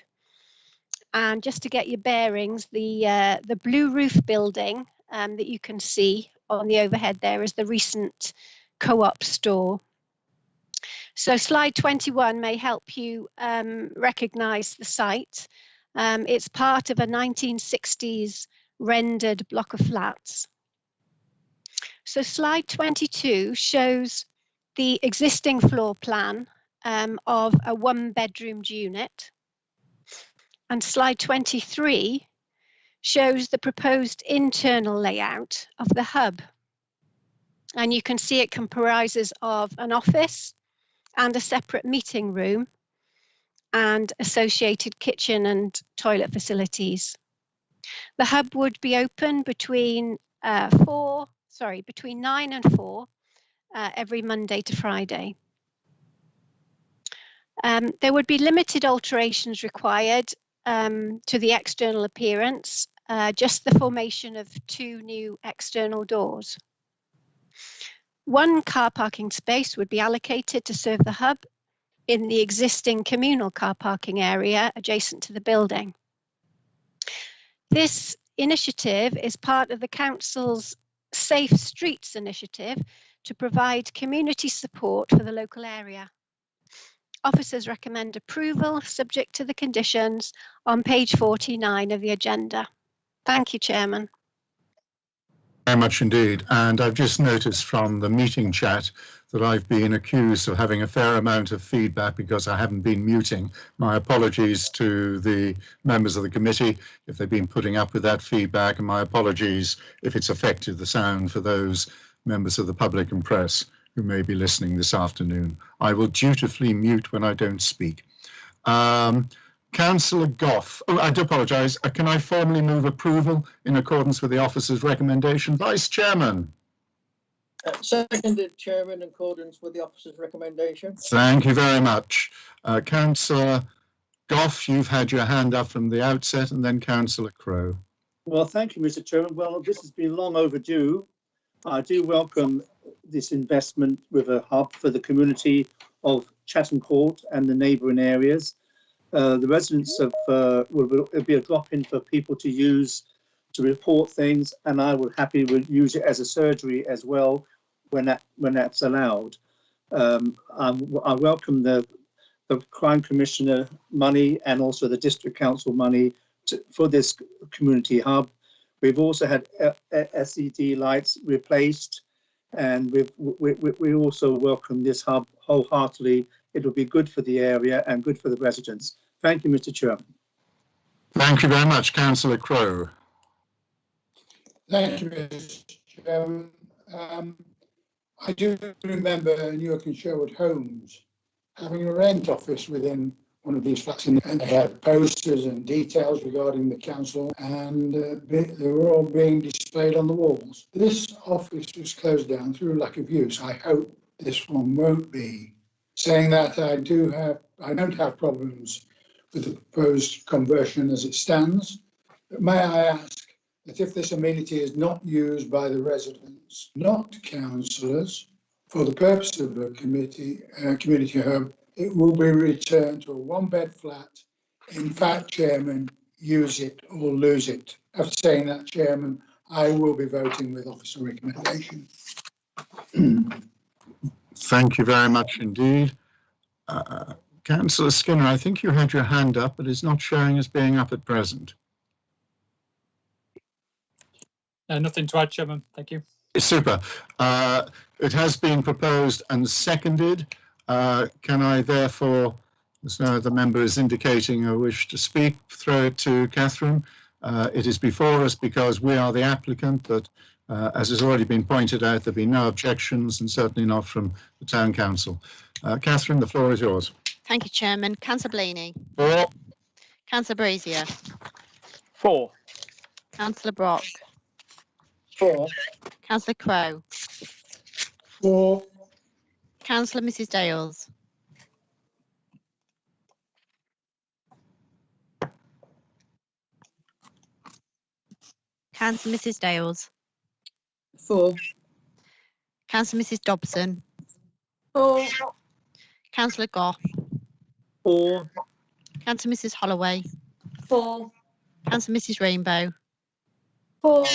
And just to get your bearings, the blue roof building that you can see on the overhead there is the recent Co-op store. So slide 21 may help you recognise the site. It's part of a 1960s rendered block of flats. So slide 22 shows the existing floor plan of a one-bedroomed unit. And slide 23 shows the proposed internal layout of the hub. And you can see it comprises of an office and a separate meeting room and associated kitchen and toilet facilities. The hub would be open between 9 and 4 every Monday to Friday. There would be limited alterations required to the external appearance, just the formation of 2 new external doors. 1 car parking space would be allocated to serve the hub in the existing communal car parking area adjacent to the building. This initiative is part of the council's Safe Streets initiative to provide community support for the local area. Officers recommend approval subject to the conditions on page 49 of the agenda. Thank you, Chairman. Very much indeed. And I've just noticed from the meeting chat that I've been accused of having a fair amount of feedback because I haven't been muting. My apologies to the members of the committee if they've been putting up with that feedback, and my apologies if it's affected the sound for those members of the public and press who may be listening this afternoon. I will dutifully mute when I don't speak. Councillor Gough. Oh, I do apologise. Can I formally move approval in accordance with the officer's recommendation? Vice Chairman. Seconded, Chairman, in accordance with the officer's recommendation. Thank you very much. Councillor Gough, you've had your hand up from the outset, and then Councillor Crowe. Well, thank you, Mr. Chairman. Well, this has been long overdue. I do welcome this investment with a hub for the community of Chatham Court and the neighbouring areas. The residents of will be a drop-in for people to use to report things, and I would happily use it as a surgery as well when that's allowed. I welcome the Crime Commissioner money and also the District Council money for this community hub. We've also had SED lights replaced, and we also welcome this hub wholeheartedly. It will be good for the area and good for the residents. Thank you, Mr. Chairman. Thank you very much, Councillor Crowe. Thank you, Mr. Chairman. I do remember Newark and Sherwood Homes having a rent office within one of these flats, and they had posters and details regarding the council, and they were all being displayed on the walls. This office was closed down through lack of use. I hope this one won't be. Saying that, I don't have problems with the proposed conversion as it stands, but may I ask that if this amenity is not used by the residents, not councillors, for the purpose of a community hub, it will be returned to a one-bed flat. In fact, Chairman, use it or lose it. After saying that, Chairman, I will be voting with officer recommendation. Thank you very much indeed. Councillor Skinner, I think you had your hand up, but it's not showing as being up at present. Nothing to add, Chairman. Thank you. Super. It has been proposed and seconded. Can I therefore, as no other member is indicating a wish to speak, throw it to Catherine? It is before us because we are the applicant, but as has already been pointed out, there have been no objections and certainly not from the Town Council. Catherine, the floor is yours. Thank you, Chairman. Councillor Blaney. 4. Councillor Brazier. 4. Councillor Brock. 4. Councillor Crowe. 4. Councillor Mrs Dales. Councillor Mrs Dales. 4. Councillor Mrs Dobson. 4. Councillor Goff. 4. Councillor Mrs Holloway. 4. Councillor Mrs Rainbow. 4.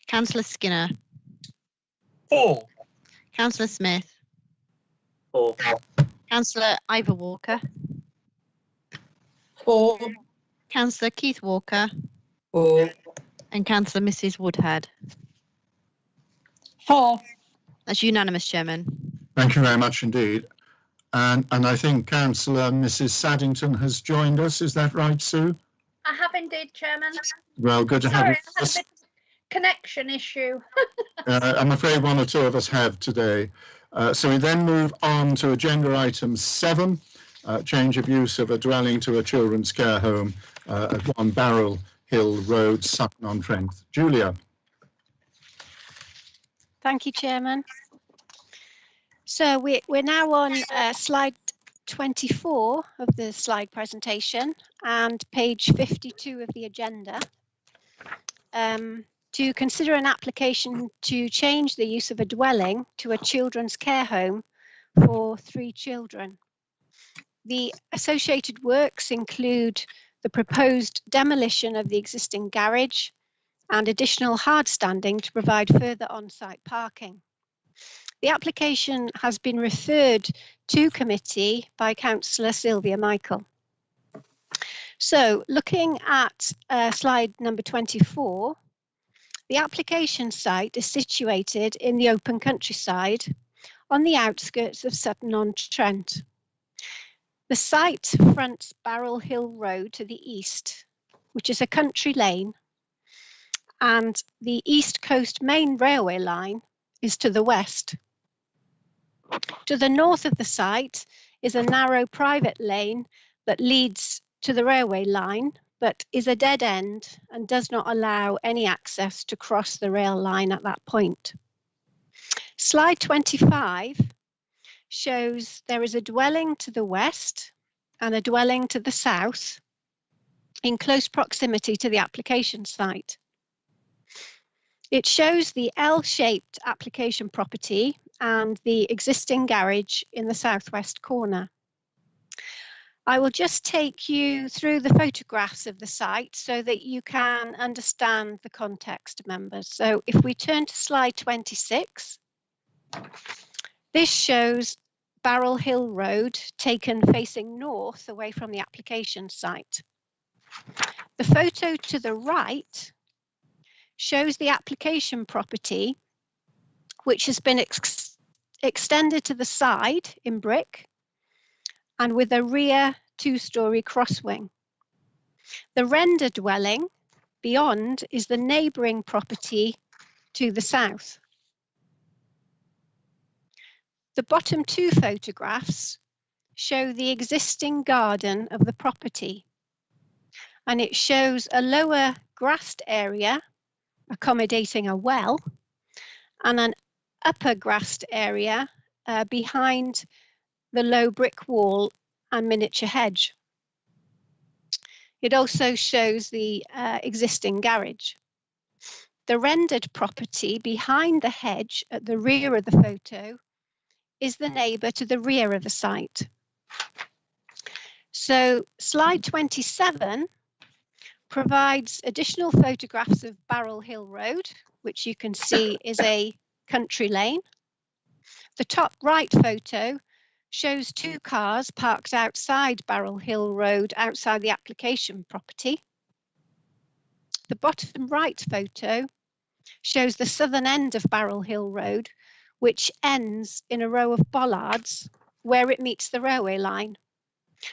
Councillor Skinner. 4. Councillor Smith. 4. Councillor Ivor Walker. 4. Councillor Keith Walker. 4. And Councillor Mrs Woodhead. 4. That's unanimous, Chairman. Thank you very much indeed. And I think Councillor Mrs Saddington has joined us. Is that right, Sue? I have indeed, Chairman. Well, good to have Sorry, you. I had a bit of a connection issue. I'm afraid one or two of us have today. So we then move on to agenda item 7, change of use of a dwelling to a children's care home at 1 Barrel Hill Road, Sutton-on-Trent. Julia. Thank you, Chairman. So we're now on slide 24 of the slide presentation and page 52 of the agenda. To consider an application to change the use of a dwelling to a children's care home for 3 children. The associated works include the proposed demolition of the existing garage and additional hard standing to provide further on-site parking. The application has been referred to committee by Councillor Sylvia Michael. So looking at slide number 24, the application site is situated in the open countryside on the outskirts of Sutton-on-Trent. The site fronts Barrel Hill Road to the east, which is a country lane, and the East Coast Main Railway line is to the west. To the north of the site is a narrow private lane that leads to the railway line, but is a dead end and does not allow any access to cross the rail line at that point. Slide 25 shows there is a dwelling to the west and a dwelling to the south in close proximity to the application site. It shows the L-shaped application property and the existing garage in the southwest corner. I will just take you through the photographs of the site so that you can understand the context, members. So if we turn to slide 26, this shows Barrel Hill Road taken facing north away from the application site. The photo to the right shows the application property, which has been extended to the side in brick and with a rear 2-storey crosswing. The render dwelling beyond is the neighbouring property to the south. The bottom 2 photographs show the existing garden of the property, and it shows a lower grassed area accommodating a well and an upper grassed area behind the low brick wall and miniature hedge. It also shows the existing garage. The rendered property behind the hedge at the rear of the photo is the neighbour to the rear of the site. So slide 27 provides additional photographs of Barrel Hill Road, which you can see is a country lane. The top right photo shows 2 cars parked outside Barrel Hill Road, outside the application property. The bottom right photo shows the southern end of Barrel Hill Road, which ends in a row of bollards where it meets the railway line.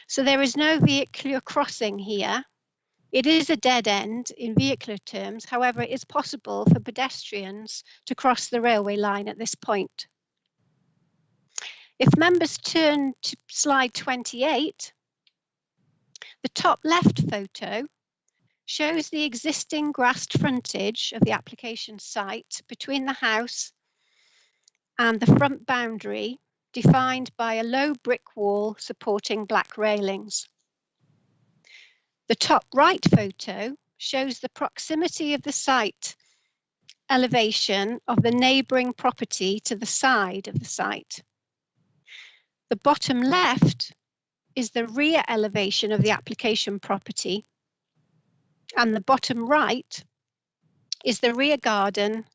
So there is no vehicular crossing here. It is a dead end in vehicular terms. However, it is possible for pedestrians to cross the railway line at this point. If members turn to slide 28, the top left photo shows the existing grassed frontage of the application site between the house and the front boundary, defined by a low brick wall supporting black railings. The top right photo shows the proximity of the site elevation of the neighbouring property to the side of the site. The bottom left is the rear elevation of the application property, and the bottom right is the rear garden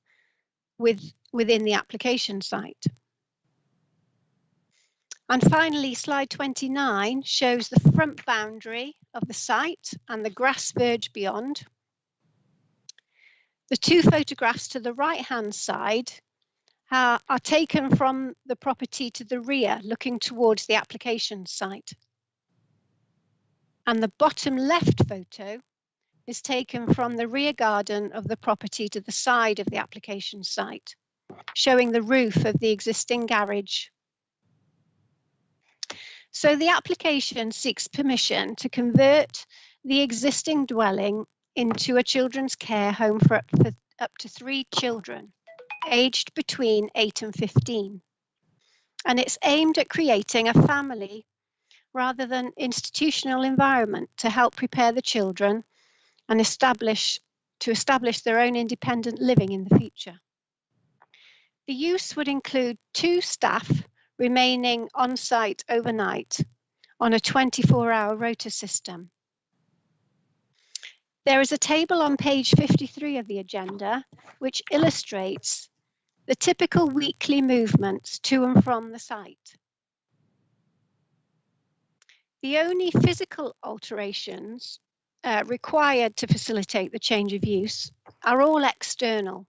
within the application site. And finally, slide 29 shows the front boundary of the site and the grass verge beyond. The two photographs to the right-hand side are taken from the property to the rear, looking towards the application site. And the bottom left photo is taken from the rear garden of the property to the side of the application site, showing the roof of the existing garage. So the application seeks permission to convert the existing dwelling into a children's care home for up to 3 children, aged between 8 and 15. And it's aimed at creating a family rather than institutional environment to help prepare the children and establish their own independent living in the future. The use would include 2 staff remaining on site overnight on a 24-hour rota system. There is a table on page 53 of the agenda which illustrates the typical weekly movements to and from the site. The only physical alterations required to facilitate the change of use are all external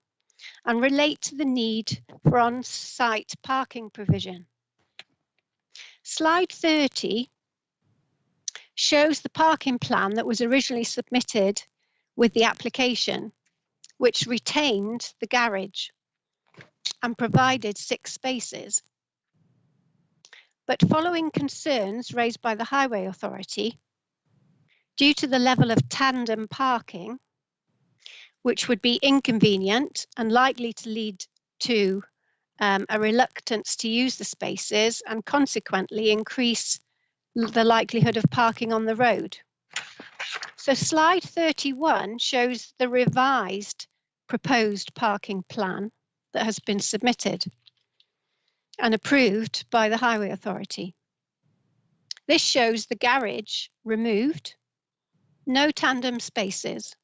and relate to the need for on-site parking provision. Slide 30 shows the parking plan that was originally submitted with the application, which retained the garage and provided 6 spaces. But following concerns raised by the Highway Authority, due to the level of tandem parking, which would be inconvenient and likely to lead to a reluctance to use the spaces and consequently increase the likelihood of parking on the road. So slide 31 shows the revised proposed parking plan that has been submitted and approved by the Highway Authority. This shows the garage removed, no tandem spaces.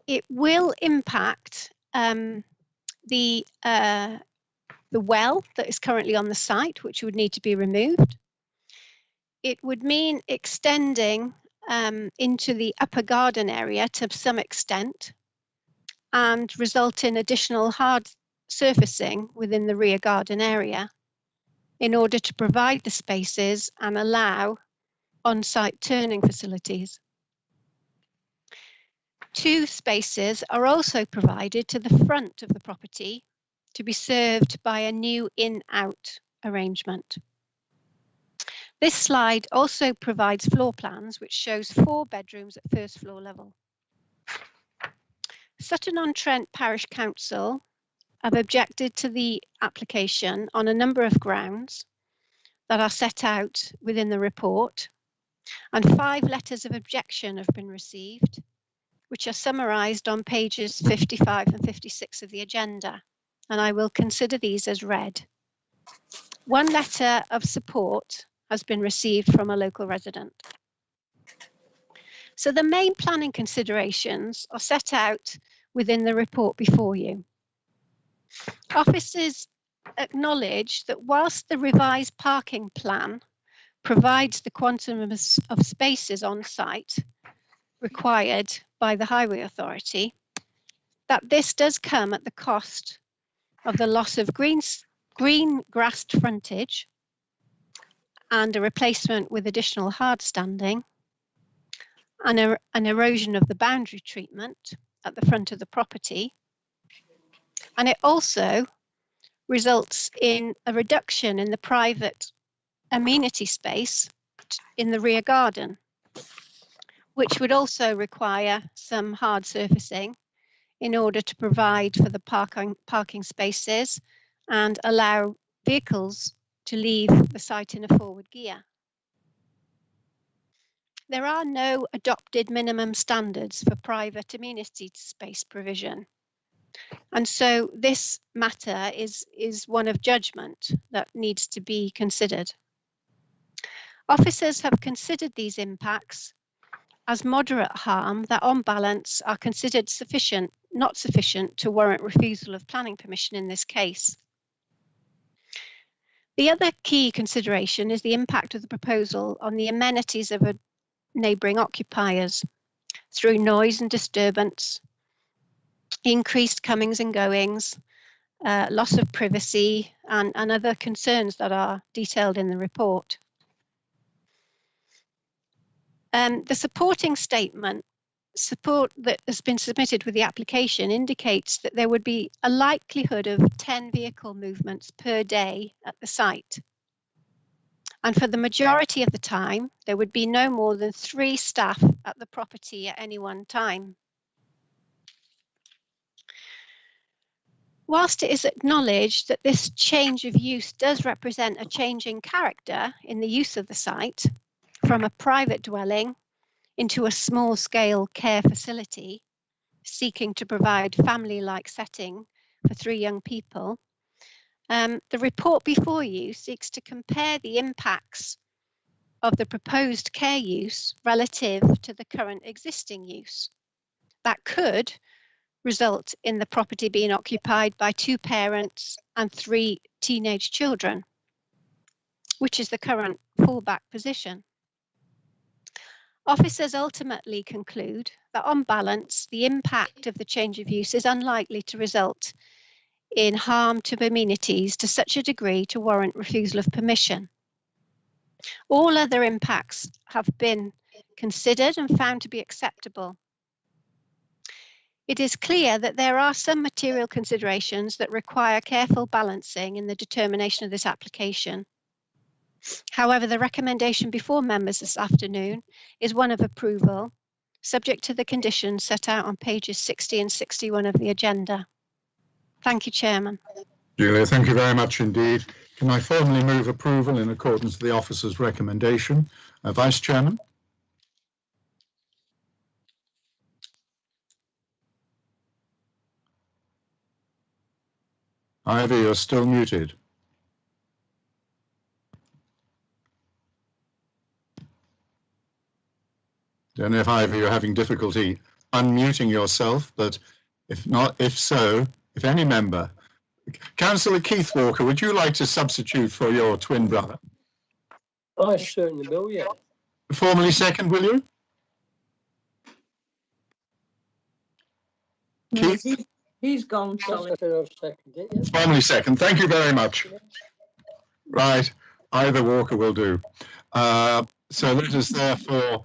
It will impact the well that is currently on the site, which would need to be removed. It would mean extending into the upper garden area to some extent and result in additional hard surfacing within the rear garden area in order to provide the spaces and allow on-site turning facilities. 2 spaces are also provided to the front of the property to be served by a new in-out arrangement. This slide also provides floor plans which shows 4 bedrooms at first floor level. Sutton-on-Trent Parish Council have objected to the application on a number of grounds that are set out within the report, and 5 letters of objection have been received, which are summarised on pages 55 and 56 of the agenda, and I will consider these as read. 1 letter of support has been received from a local resident. So the main planning considerations are set out within the report before you. Officers acknowledge that whilst the revised parking plan provides the quantum of spaces on site required by the Highway Authority, that this does come at the cost of the loss of green grassed frontage and a replacement with additional hard standing, and an erosion of the boundary treatment at the front of the property. And it also results in a reduction in the private amenity space in the rear garden, which would also require some hard surfacing in order to provide for the parking spaces and allow vehicles to leave the site in a forward gear. There are no adopted minimum standards for private amenity space provision. And so this matter is one of judgment that needs to be considered. Officers have considered these impacts as moderate harm that on balance are considered not sufficient to warrant refusal of planning permission in this case. The other key consideration is the impact of the proposal on the amenities of neighbouring occupiers through noise and disturbance, increased comings and goings, loss of privacy, and other concerns that are detailed in the report. The supporting statement that has been submitted with the application indicates that there would be a likelihood of 10 vehicle movements per day at the site. And for the majority of the time, there would be no more than 3 staff at the property at any one time. Whilst it is acknowledged that this change of use does represent a change in character in the use of the site, from a private dwelling into a small-scale care facility, seeking to provide family-like setting for 3 young people, the report before you seeks to compare the impacts of the proposed care use relative to the current existing use. That could result in the property being occupied by 2 parents and 3 teenage children, which is the current fallback position. Officers ultimately conclude that on balance, the impact of the change of use is unlikely to result in harm to amenities to such a degree to warrant refusal of permission. All other impacts have been considered and found to be acceptable. It is clear that there are some material considerations that require careful balancing in the determination of this application. However, the recommendation before members this afternoon is one of approval, subject to the conditions set out on pages 60 and 61 of the agenda. Thank you, Chairman. Julia, thank you very much indeed. Can I formally move approval in accordance with the officer's recommendation? Vice Chairman? Ivy, you're still muted. Don't know if Ivy, you're having difficulty unmuting yourself, but if not, if any member. Councillor Keith Walker, would you like to substitute for your twin brother? I certainly will, yeah. Formally second, will you? Keith? He's gone, sorry. Formally second. Thank you very much. Right, either Walker will do. So let us therefore,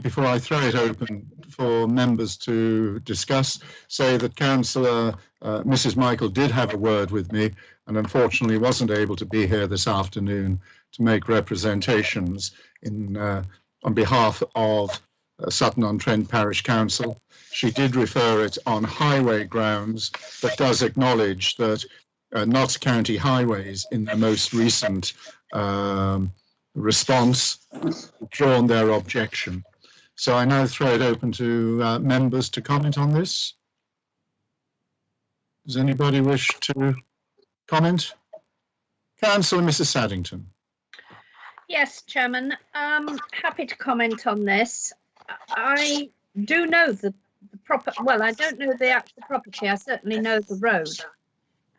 before I throw it open for members to discuss, say that Councillor Mrs. Michael did have a word with me and unfortunately wasn't able to be here this afternoon to make representations on behalf of Sutton-on-Trent Parish Council. She did refer it on highway grounds, but does acknowledge that Notts County Highways in their most recent response drawn their objection. So I now throw it open to members to comment on this. Does anybody wish to comment? Councillor Mrs. Saddington. Yes, Chairman. Happy to comment on this. I do know the proper, well, I don't know the actual property. I certainly know the road.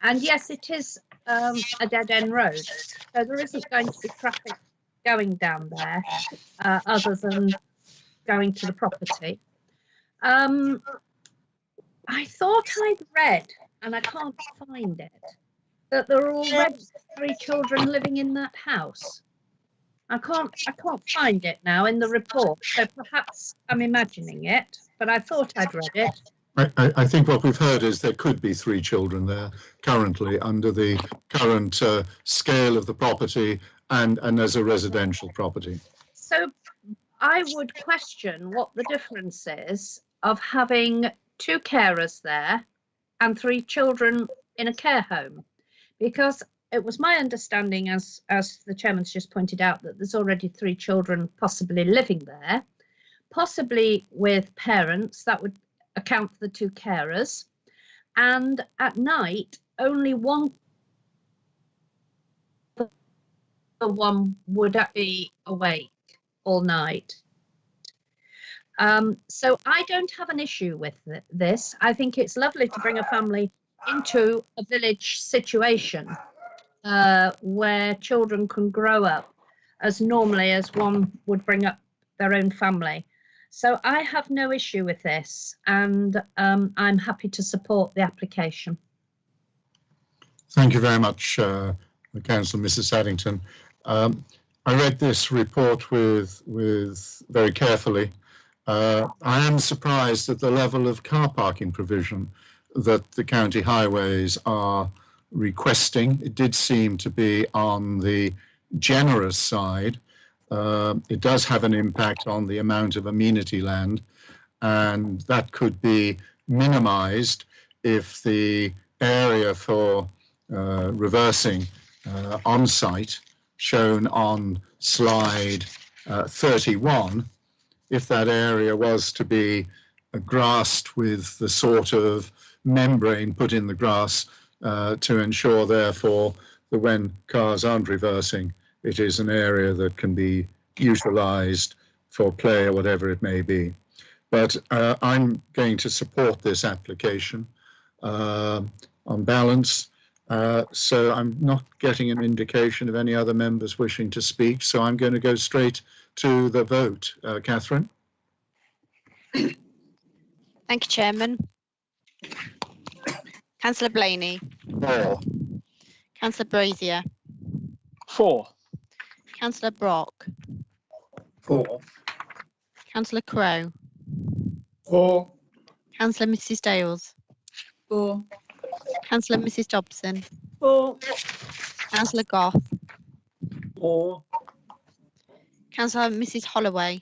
And yes, it is a dead-end road. So there isn't going to be traffic going down there other than going to the property. I thought I'd read, and I can't find it, that there are already 3 children living in that house. I can't find it now in the report, so perhaps I'm imagining it, but I thought I'd read it. I think what we've heard is there could be 3 children there currently under the current scale of the property and as a residential property. So I would question what the difference is of having 2 carers there and 3 children in a care home, because it was my understanding, as the chairman's just pointed out, that there's already 3 children possibly living there, possibly with parents. That would account for the 2 carers, and at night only one would be awake all night. So I don't have an issue with this. I think it's lovely to bring a family into a village situation where children can grow up as normally as one would bring up their own family. So I have no issue with this, and I'm happy to support the application. Thank you very much, Councillor Mrs. Addington. I read this report with very carefully. I am surprised at the level of car parking provision that the county highways are requesting. It did seem to be on the generous side. It does have an impact on the amount of amenity land, and that could be minimized if the area for reversing on site shown on slide 31, if that area was to be grassed with the sort of membrane put in the grass to ensure, therefore, that when cars aren't reversing, it is an area that can be utilised for play or whatever it may be. But I'm going to support this application on balance. So I'm not getting an indication of any other members wishing to speak. So I'm going to go straight to the vote. Catherine? Thank you, Chairman. Councillor Blaney. 4. Councillor Brazier. 4. Councillor Brock. 4. Councillor Crowe. 4. Councillor Mrs Dales. 4. Councillor Mrs Dobson. 4. Councillor Goff. 4. Councillor Mrs Holloway.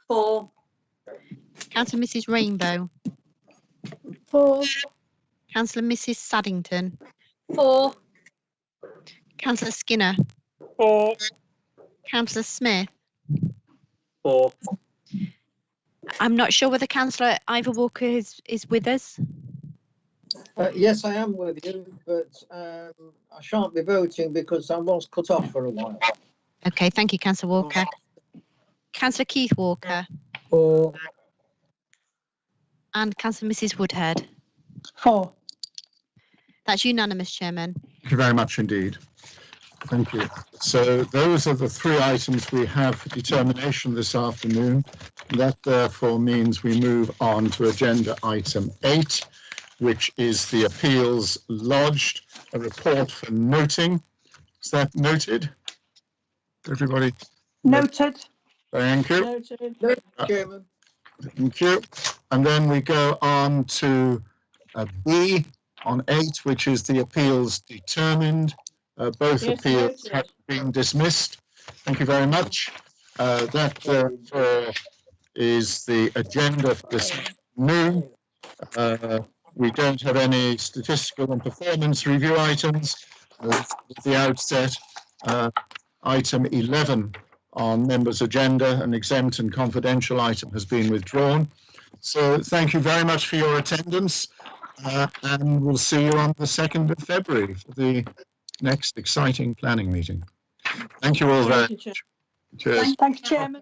4. Councillor Mrs Rainbow. 4. Councillor Mrs Saddington. 4. Councillor Skinner. 4. Councillor Smith. 4. I'm not sure whether Councillor Ivor Walker is with us. Yes, I am with you, but I shan't be voting because I was cut off for a while. Okay, thank you, Councillor Walker. Councillor Keith Walker. 4. And Councillor Mrs Woodhead. 4. That's unanimous, Chairman. Thank you very much indeed. Thank you. So those are the 3 items we have for determination this afternoon. That therefore means we move on to agenda item 8, which is the appeals lodged, a report for noting. Is that noted? Everybody? Noted. Thank you. Noted. Chairman. Thank you. And then we go on to B on 8, which is the appeals determined. Both Yes, appeals noted. have been dismissed. Thank you very much. That is the agenda for this afternoon. We don't have any statistical and performance review items. At the outset, item 11 on members' agenda, an exempt and confidential item, has been withdrawn. So thank you very much for your attendance, and we'll see you on the 2nd of February for the next exciting planning meeting. Thank you all very much. Cheers. Thanks, Chairman.